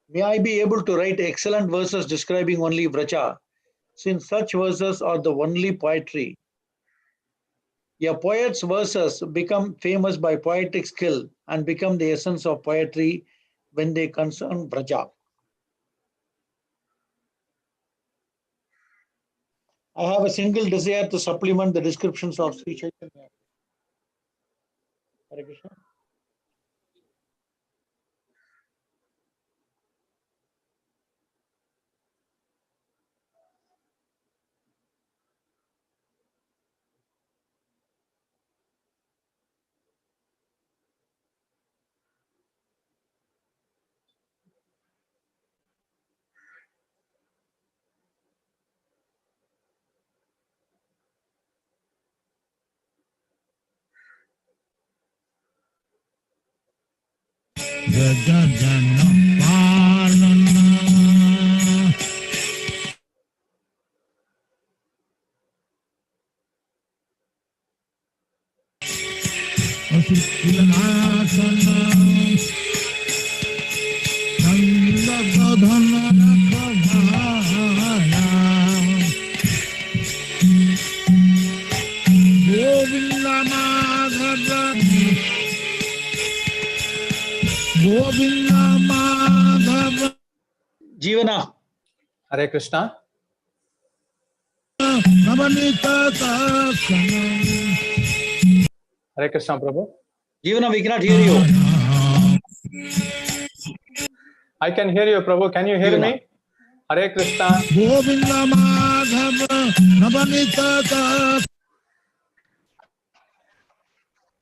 May I be able to write excellent verses describing only Vraja, since such verses are the only poetry. A poet's verses become famous by poetic skill and become the essence of poetry when they concern Vraja. I have a single desire to supplement the descriptions of Sri Chaitanya. Hare Krishna. Jivana. Hare Krishna. Navanita Darshanam. Hare Krishna, Prabhu. Jivana, we cannot hear you. I can hear you, Prabhu. Can you hear Jivana. me? Hare Krishna. Govinda Madhava Navanita Darshanam.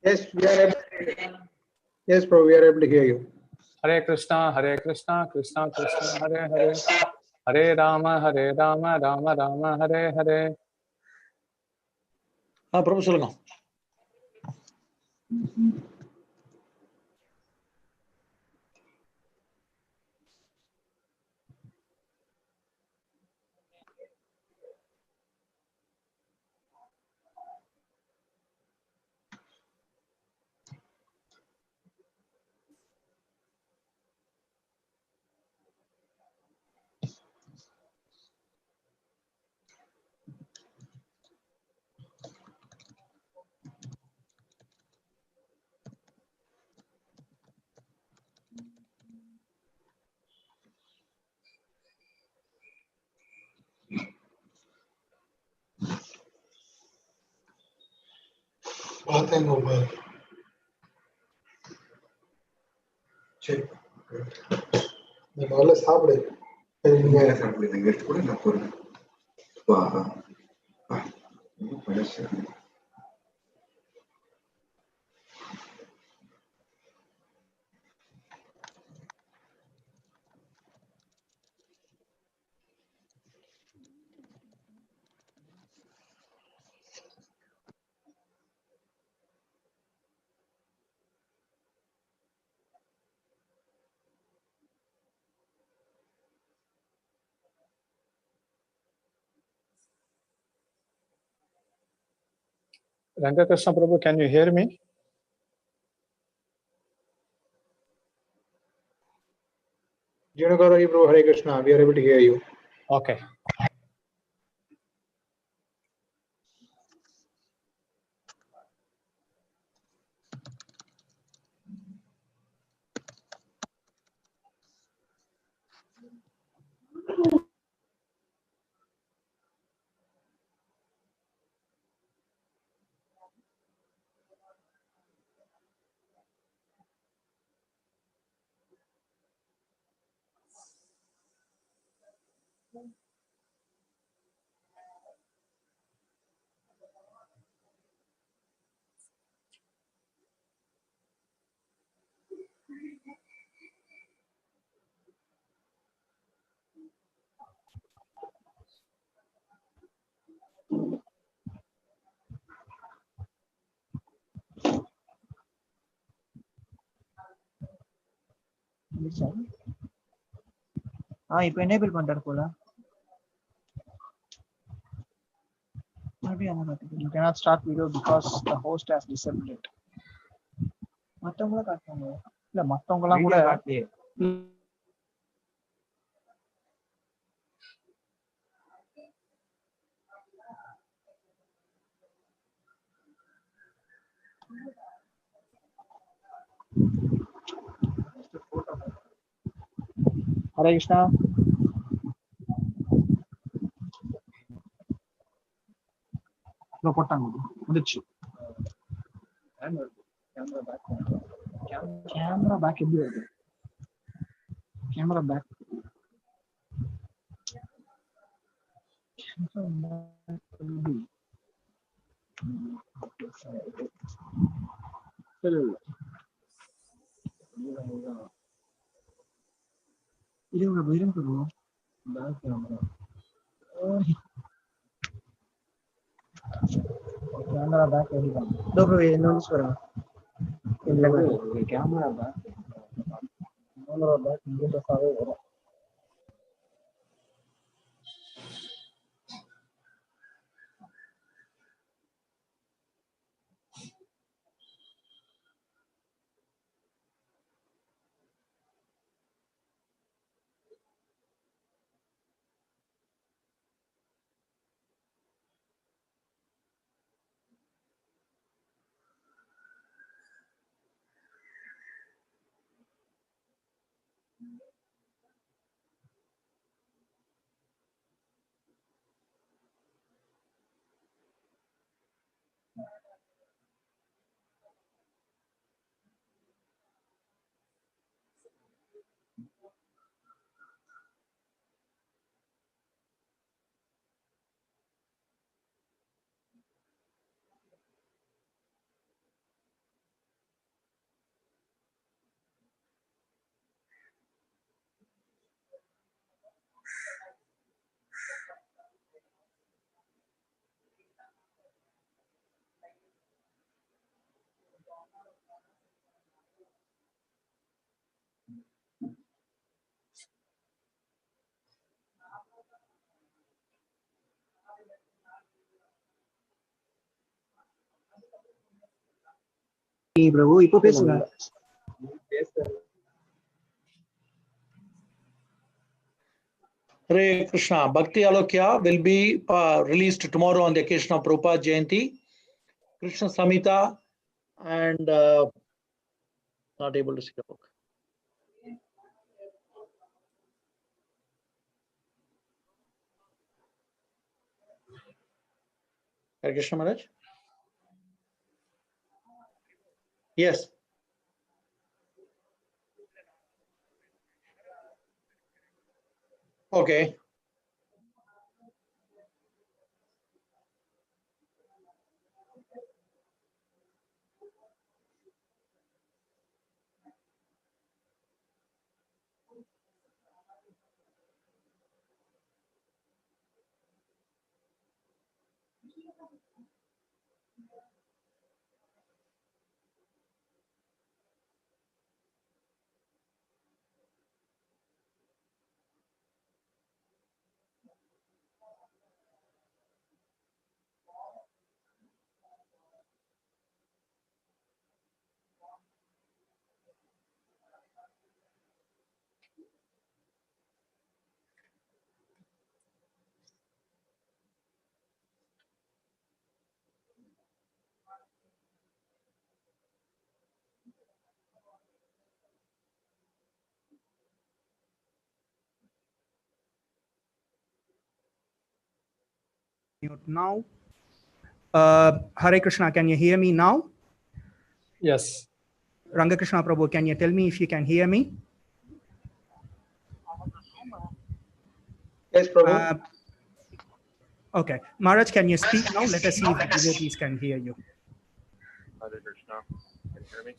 Yes, we are able to hear you. Yes, Prabhu, we are able to hear you. Hare Krishna, Krishna Krishna, Hare Hare. Hare Rama, Rama Rama, Hare Hare. Prabhu சொல்லுங்க. பார்த்தேன் கோபால். சரி, நீ முதல்ல சாப்பிடு. நீங்க சாப்பிடுங்க, நீங்க எடுத்து கூட நான் போறேன். வா வா, பழசு. Ranga Krishna, Prabhu, can you hear me? Junagara Prabhu, Hare Krishna, we are able to hear you. Okay. இப்போ எனேபிள் பண்றாரு போல. You cannot start video because the host has disabled it. மத்தவங்கள காட்டுறாங்க. இல்ல மத்தவங்கலாம் கூட Hare Krishna. போட்டாங்க முடிச்சு. Camera back எப்படி வருது? கேமரா பேக் கேமரா பேக் எடுக்கலாம். என்ன சொல்லுங்க. இல்ல கேமரா பேக் இன்ட்ரெஸ்டாவே வரும். பிரபு இப்போ பேசுங்க. Hare Krishna. Bhakti Alokya will be released tomorrow on the occasion of Prabhupada Jayanti. Krishna Samhita and not able to see the book. Hare Krishna Maharaj? Yes. Okay. Now, Hare Krishna, can you hear me now? Yes. Rangakrishna Prabhu, can you tell me if you can hear me? Yes, Prabhu. Okay. Maharaj, can you speak now? Let us see if the devotees can hear you. Hare Krishna. Can you hear me?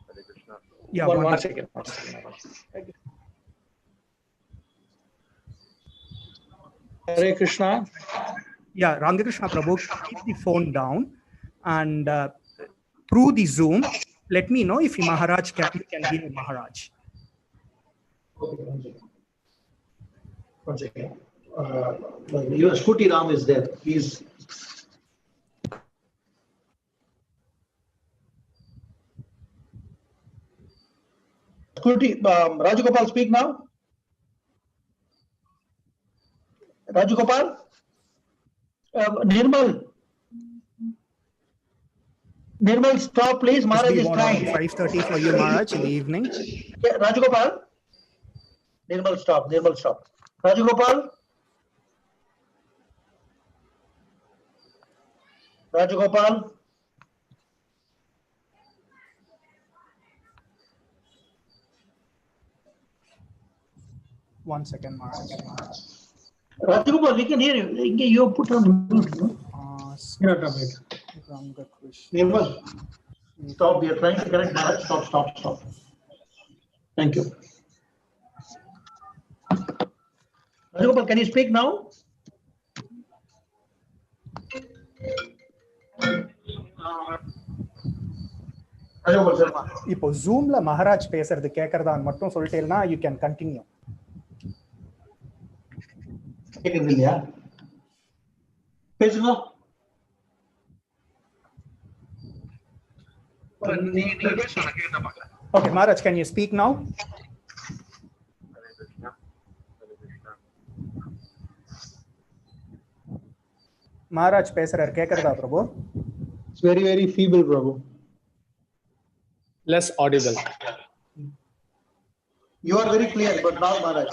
Hare Krishna. Yeah, One second. Hare Krishna. Yeah, Rangakrishna Prabhu, keep the phone down and through the Zoom, let me know if Maharaj can hear Maharaj. Okay, one second. Your Scooty Ram is there. Please. Scooty, Rajagopal, speak now. Rajagopal? Nirmal, stop, please. Maharaj is trying. 5:30 for you, Maharaj, in the evening. Yeah, Rajagopal? Nirmal, stop. Nirmal, stop. Rajagopal? Rajagopal? One second, Maharaj. Rajagopal, we can hear you. You put on mute. Nirmal, stop. We are trying to correct Maharaj. Stop. Thank you. Rajagopal, can you speak now? இப்போ ஜூம்ல மகாராஜ் பேசுறது கேக்குறதான்னு மட்டும் சொல்லிட்டேன்னா you can continue. கேக்குது இல்லையா? பேசுங்க. Okay, Maharaj, can you speak now? Maharaj பேசுறார் கேக்குறதா பிரபு? It's very, very feeble, Prabhu. Less audible. You are very clear, but now Maharaj.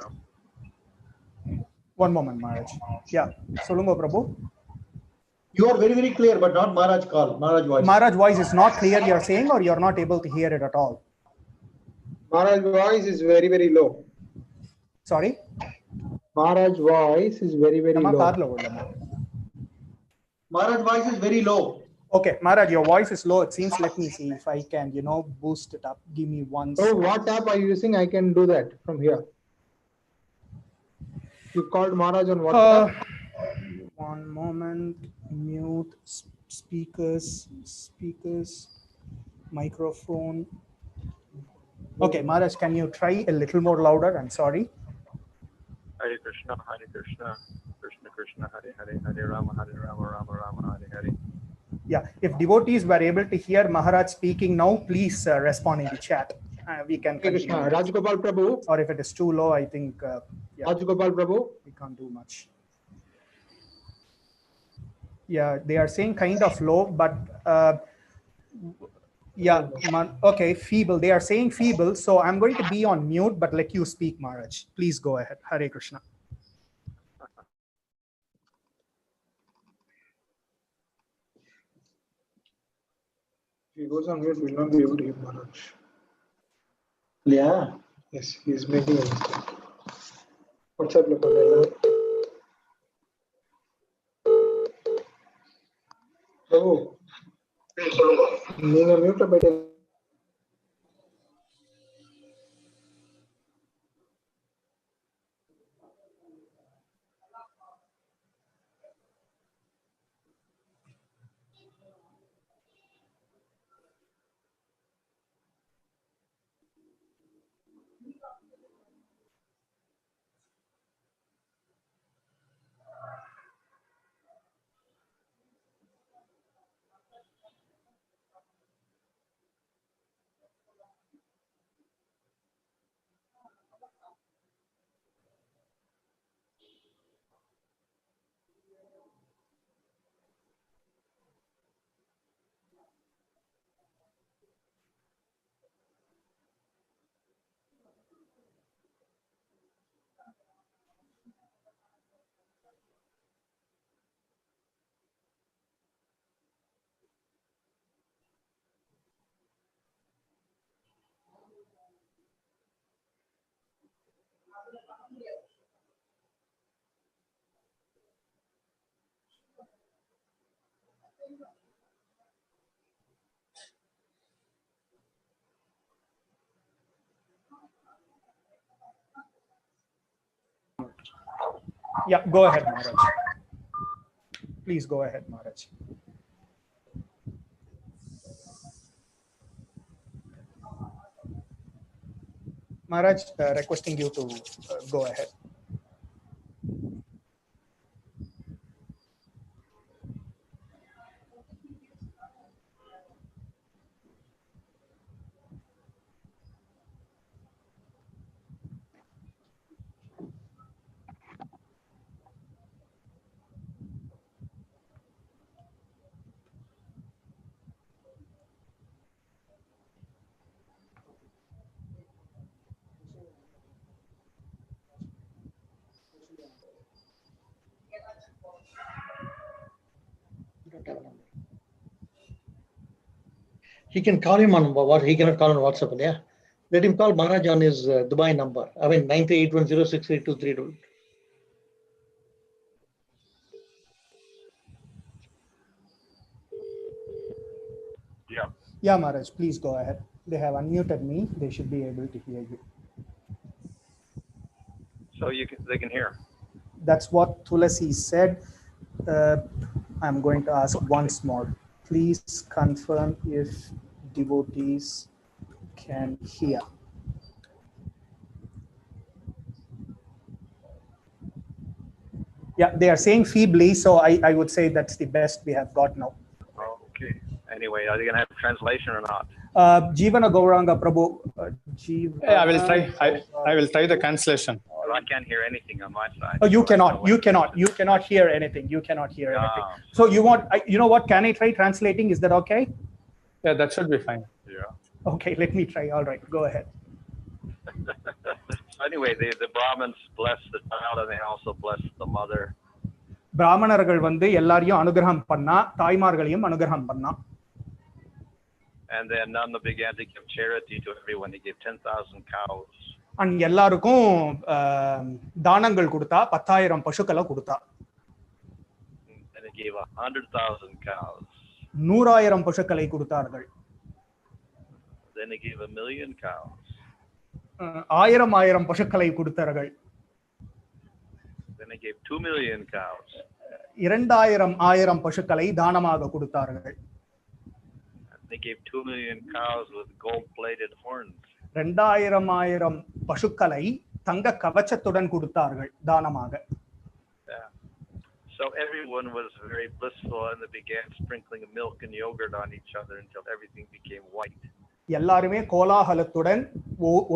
One moment, Maharaj. Yeah, சொல்லுங்க பிரபு. You are very, very clear, but not Maharaj call. Maharaj voice. Maharaj voice is not clear, you're saying, or you're not able to hear it at all? Maharaj voice is very, very low. Sorry? Maharaj voice is very, very low. Maharaj voice is very low. Okay, Maharaj, your voice is low. It seems, let me see if I can, boost it up. Give me one So what app are you using? I can do that from here. You called Maharaj on WhatsApp? One moment. Mute speakers, microphone. Okay, Maharaj, can you try a little more louder? I'm sorry. Hare Krishna, Krishna Krishna, Hare Hare, Hare Rama, Rama Rama, Hare Hare. Yeah, if devotees were able to hear Maharaj speaking now, please respond in the chat. We can Hare Krishna. continue. Rajgopal Prabhu. Or if it is too low, I think yeah, Rajgopal Prabhu. we can't do much. Yeah, they are saying kind of low, but yeah, okay, feeble. They are saying feeble, so I'm going to be on mute, but let you speak, Maharaj. Please go ahead. Hare Krishna. If he goes on mute, we'll not be able to hear Maharaj. Yeah. Yes, he is making a mistake. What's up, Prabhu? நீங்க மியூட்ல போயிட்டு Yeah, go ahead, Maharaj. Please go ahead, Maharaj. Maharaj, requesting you to go ahead. He can call him on what he cannot call on WhatsApp. Yeah, let him call Maharaj on his Dubai number. I mean 98106323. Yeah, Maharaj, please go ahead. They have unmuted me. They should be able to hear you. So they can hear. That's what Tulasi said. I'm going to ask once more. Please confirm if devotees can hear. Yeah, they are saying feebly, so I would say that's the best we have got now. Okay. Anyway, are they going to have translation or not? Jivana Gauranga Prabhu. Yeah, I will try. I will try the translation. Well, I can't hear anything on my side. Oh, you cannot. You cannot. You cannot hear anything. You cannot hear anything. So you want? You know what? Can I try translating? Is that okay? Yeah, that should be fine. Yeah. Okay, let me try. All right, go ahead. So anyway, the Brahmins bless the child and they also bless the mother. பிராமணர்கள் வந்து எல்லாரையும் அனுகிரகம் பண்ணா, தாய்மார்களையும் அனுகிரகம் பண்ணா. And then Nanda began to give charity to everyone. He gave 10,000 cows. And எல்லாருக்கும் தானங்கள் கொடுத்தா, 10,000 பசுக்களை கொடுத்தா. And he gave 100,000 cows. 100,000 பசுக்களை கொடுத்தார்கள். Then he gave 1,000,000 cows. 1000 பசுக்களை கொடுத்தார்கள். Then he gave 2,000,000 cows. 2,000 பசுக்களை தானமாக கொடுத்தார்கள். They gave 2,000,000 cows with gold-plated horns. 2,000 பசுக்களை தங்க கவச்சத்துடன் கொடுத்தார்கள் தானமாக. Yeah. So everyone was very blissful, and they began sprinkling milk and yogurt on each other until everything became white. எல்லாருமே கோலாகலத்துடன்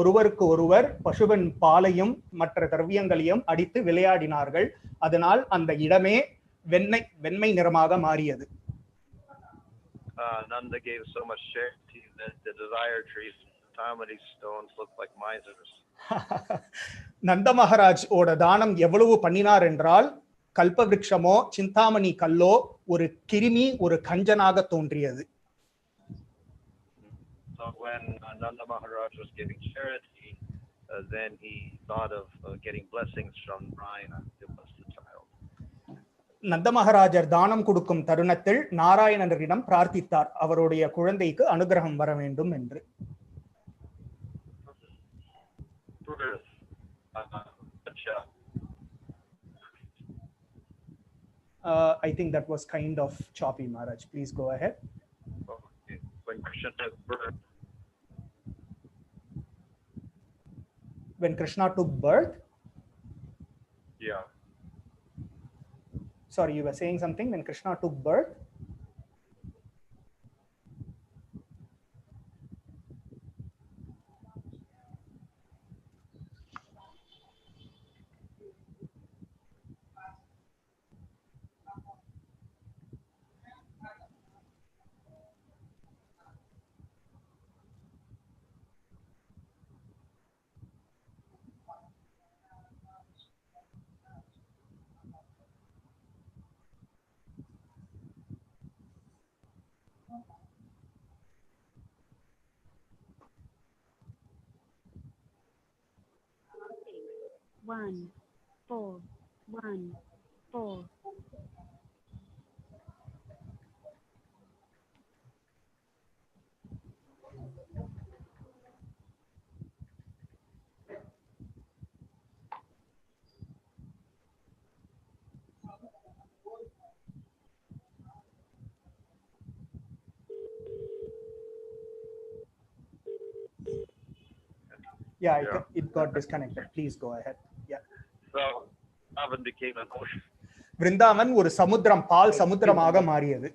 ஒருவருக்கு ஒருவர் பசுவின் பாலையும் மற்ற திரவியங்களையும் அடித்து விளையாடினார்கள். அதனால் அந்த இடமே வெண்மை நிறமாக மாறியது. Nanda gave so much charity that the desire trees and Tamil stones looked like misers. நந்த மகாராஜ் ஓட தானம் எவ்வளவு பண்ணினார் என்றால் கல்பவிருட்சமோ சிந்தாமணி கல்லோ ஒரு கிருமி ஒரு கஞ்சனாக தோன்றியது. So when Nanda Maharaj was giving charity, then he thought of getting blessings from Narayana, the blessed child. நந்த மகாராஜர் தானம் கொடுக்கும் தருணத்தில் நாராயணரிடம் பிரார்த்தித்தார் அவருடைய குழந்தைக்கு அனுகிரகம் வர வேண்டும் என்று. I think that was kind of choppy, Maharaj. Please go ahead. Okay. When Krishna took birth. When Krishna took birth? Yeah. Sorry, you were saying something. When Krishna took birth? One, four, one, four. Yeah, it got disconnected. Please go ahead. Yeah. So Vrindavan became an ocean. Vrindavan ஒரு சமுத்திரம் பால் சமுத்திரமாக மாறியது.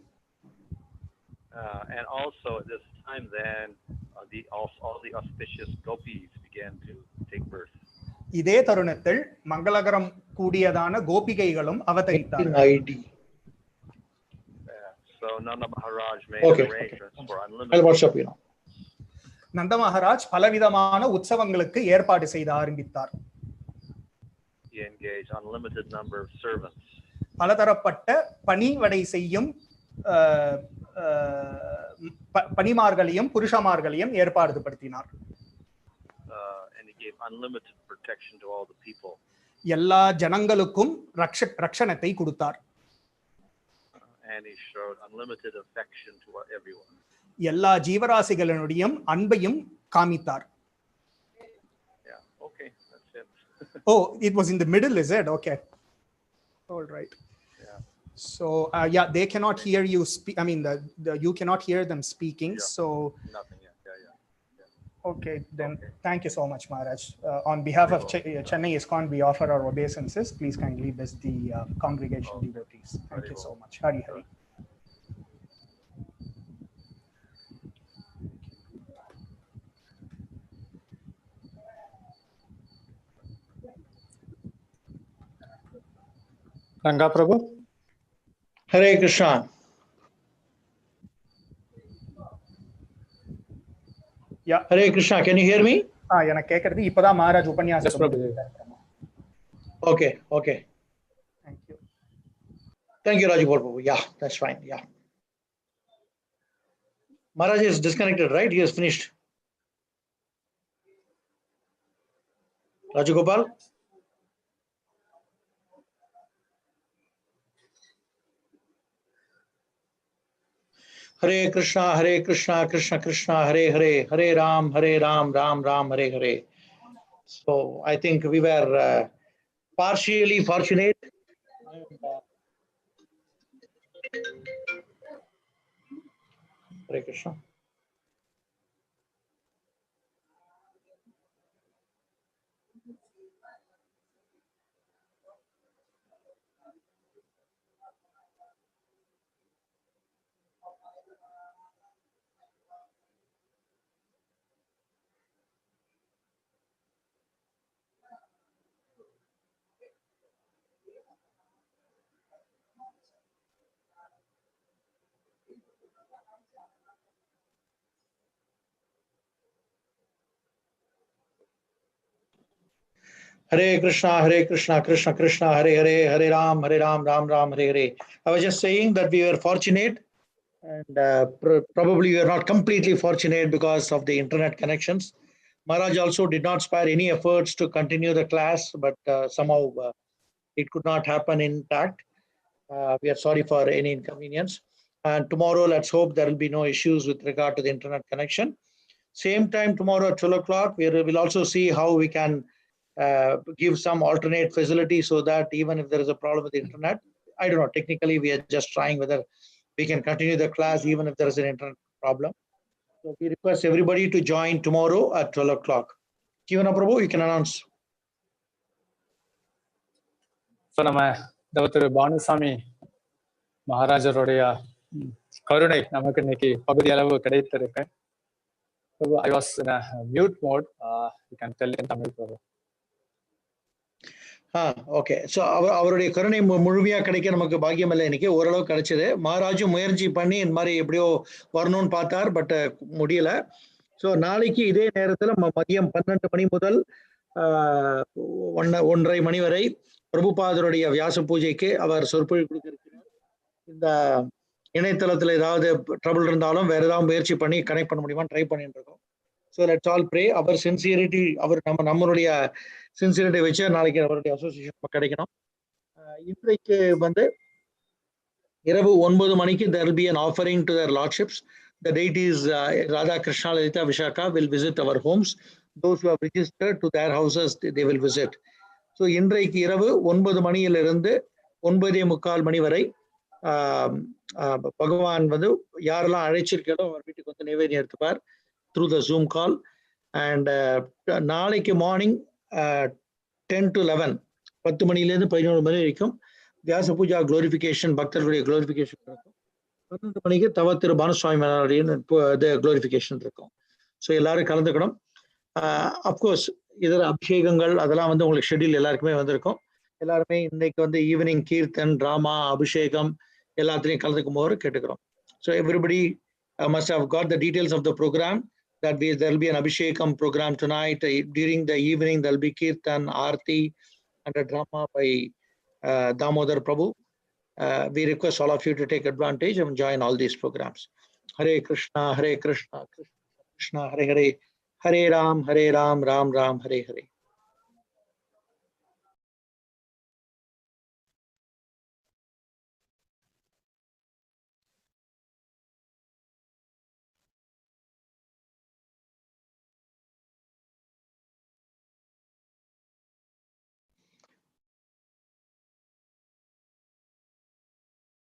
And also at this time then all the auspicious gopis began to take birth. இதே தருணத்தில் மங்களகரம் கூடியதான கோபிகைகளும் அவதரித்தார்கள். So Nanda Maharaj made arrangements for unlimited. I'll WhatsApp you now. நந்த மகாராஜ் பலவிதமான உற்சவங்களுக்கு ஏற்பாடு செய்து ஆரம்பித்தார். He engaged unlimited number of servants. பலதரப்பட்ட பணிவடை செய்யும் பணிமார்களையும் புருஷமார்களையும் ஏற்பாடு படுத்தினார். And he gave unlimited protection to all the people. எல்லா ஜனங்களுக்கும் ரட்சணத்தை கொடுத்தார். And he showed unlimited affection to everyone. எல்லா ஜீவராசிகளினுடைய அன்பையும் காமித்தார். Yeah, okay, that's it. Oh, it was in the middle, is it? Okay. All right. Yeah. So, yeah, they cannot hear you speak. I mean, you cannot hear them speaking. Yeah. So, nothing yet. Yeah. Okay, then thank you so much, Maharaj. On behalf of Chennai ISKCON, we offer our obeisances. Please kindly bless the congregation devotees. Thank you so much. Hari Hari. Ranga Prabhu. Hare Krishna. Yeah. Hare Krishna. Can you hear me? எனக்கு கேக்குறது இப்பதான் மகாராஜ் உபன்யாசம். Okay. Thank you. Thank you, Raju Prabhu. Yeah, that's fine. Yeah. Maharaj is disconnected, right? He has finished. Rajagopal? Hare Krishna, Krishna Krishna, Hare Hare, Hare Ram, Ram Ram, Hare Hare. So I think we were partially fortunate. Hare Krishna. Hare Krishna, Krishna Krishna, Hare Hare, Hare Ram, Ram Ram, Hare Hare. I was just saying that we were fortunate, and probably we are not completely fortunate because of the internet connections. Maharaj also did not spare any efforts to continue the class, but somehow it could not happen intact. We are sorry for any inconvenience. And tomorrow, let's hope there will be no issues with regard to the internet connection. Same time tomorrow at 12 o'clock, we will also see how we can give some alternate facility so that even if there is a problem with the internet, I don't know, technically we are just trying whether we can continue the class even if there is an internet problem. So we request everybody to join tomorrow at 12 o'clock. Jivana Prabhu, you can announce. So நம்ம திரு பானுசாமி மகாராஜருடைய கருணை நமக்கு இன்னைக்கு பகுதி அளவு கிடைத்திருக்கு. I was in a mute mode. You can tell in Tamil, Prabhu. Okay. So அவருடைய கருணை முழுமையாக கிடைக்க நமக்கு பாக்கியம் இல்லை. இன்னைக்கு ஓரளவு கிடைச்சது. மகாராஜும் முயற்சி பண்ணி இந்த மாதிரி எப்படியோ வரணும்னு பார்த்தார், பட் முடியல. ஸோ நாளைக்கு இதே நேரத்தில் மதியம் 12 மணி முதல் 1:30 மணி வரை பிரபுபாதருடைய வியாச பூஜைக்கு அவர் சொற்பொழிவு கொடுக்க இருக்கிறார். இந்த இணையதளத்தில் ஏதாவது ட்ரபிள் இருந்தாலும் வேற ஏதாவது முயற்சி பண்ணி கனெக்ட் பண்ண முடியுமா ட்ரை பண்ணிட்டு இருக்கோம். So let's all pray. Our sincerity, our நம்மளுடைய சின்சியரிட்டி வச்சு நாளைக்கு அவருடைய அசோசியேஷன் கிடைக்கணும். இன்றைக்கு இரவு 9 மணிக்கு there will be an offering to their lordships. The deities Radha, Krishna, Lalita, Vishaka will visit our homes. Those who have registered to their houses, they will visit. So இன்றைக்கு இரவு 9 மணியிலிருந்து 9:45 மணி வரை பகவான் யாரெல்லாம் அழைச்சிருக்கோ அவர் வீட்டுக்கு நைவேத்தியம் எடுத்துப்பார் through the Zoom call. And நாளைக்கு morning 10 to 11, 10 மணிலேருந்து 11 மணி வரைக்கும் வியாச பூஜா குளோரிஃபிகேஷன், பக்தர்களுடைய குளோரிஃபிகேஷன் இருக்கும். 12 மணிக்கு திரு பானுசுவாமி குளோரிஃபிகேஷன் இருக்கும். ஸோ எல்லாரும் கலந்துக்கணும். அப்கோர்ஸ் இதர அபிஷேகங்கள் அதெல்லாம் உங்களுக்கு ஷெட்யூல் எல்லாருக்குமே வந்திருக்கும். எல்லாருமே இன்னைக்கு ஈவினிங் கீர்த்தன், டிராமா, அபிஷேகம் எல்லாத்திலையும் கலந்துக்கும் போது கேட்டுக்கிறோம். So everybody must have got the details of the program. That there will be an Abhishekam program tonight. During the evening, there will be Kirtan, Aarti, and a drama by Damodar Prabhu. We request all of you to take advantage and join all these programs. Hare Krishna, Krishna Krishna, Hare Hare, Hare Ram, Ram Ram, Hare Hare.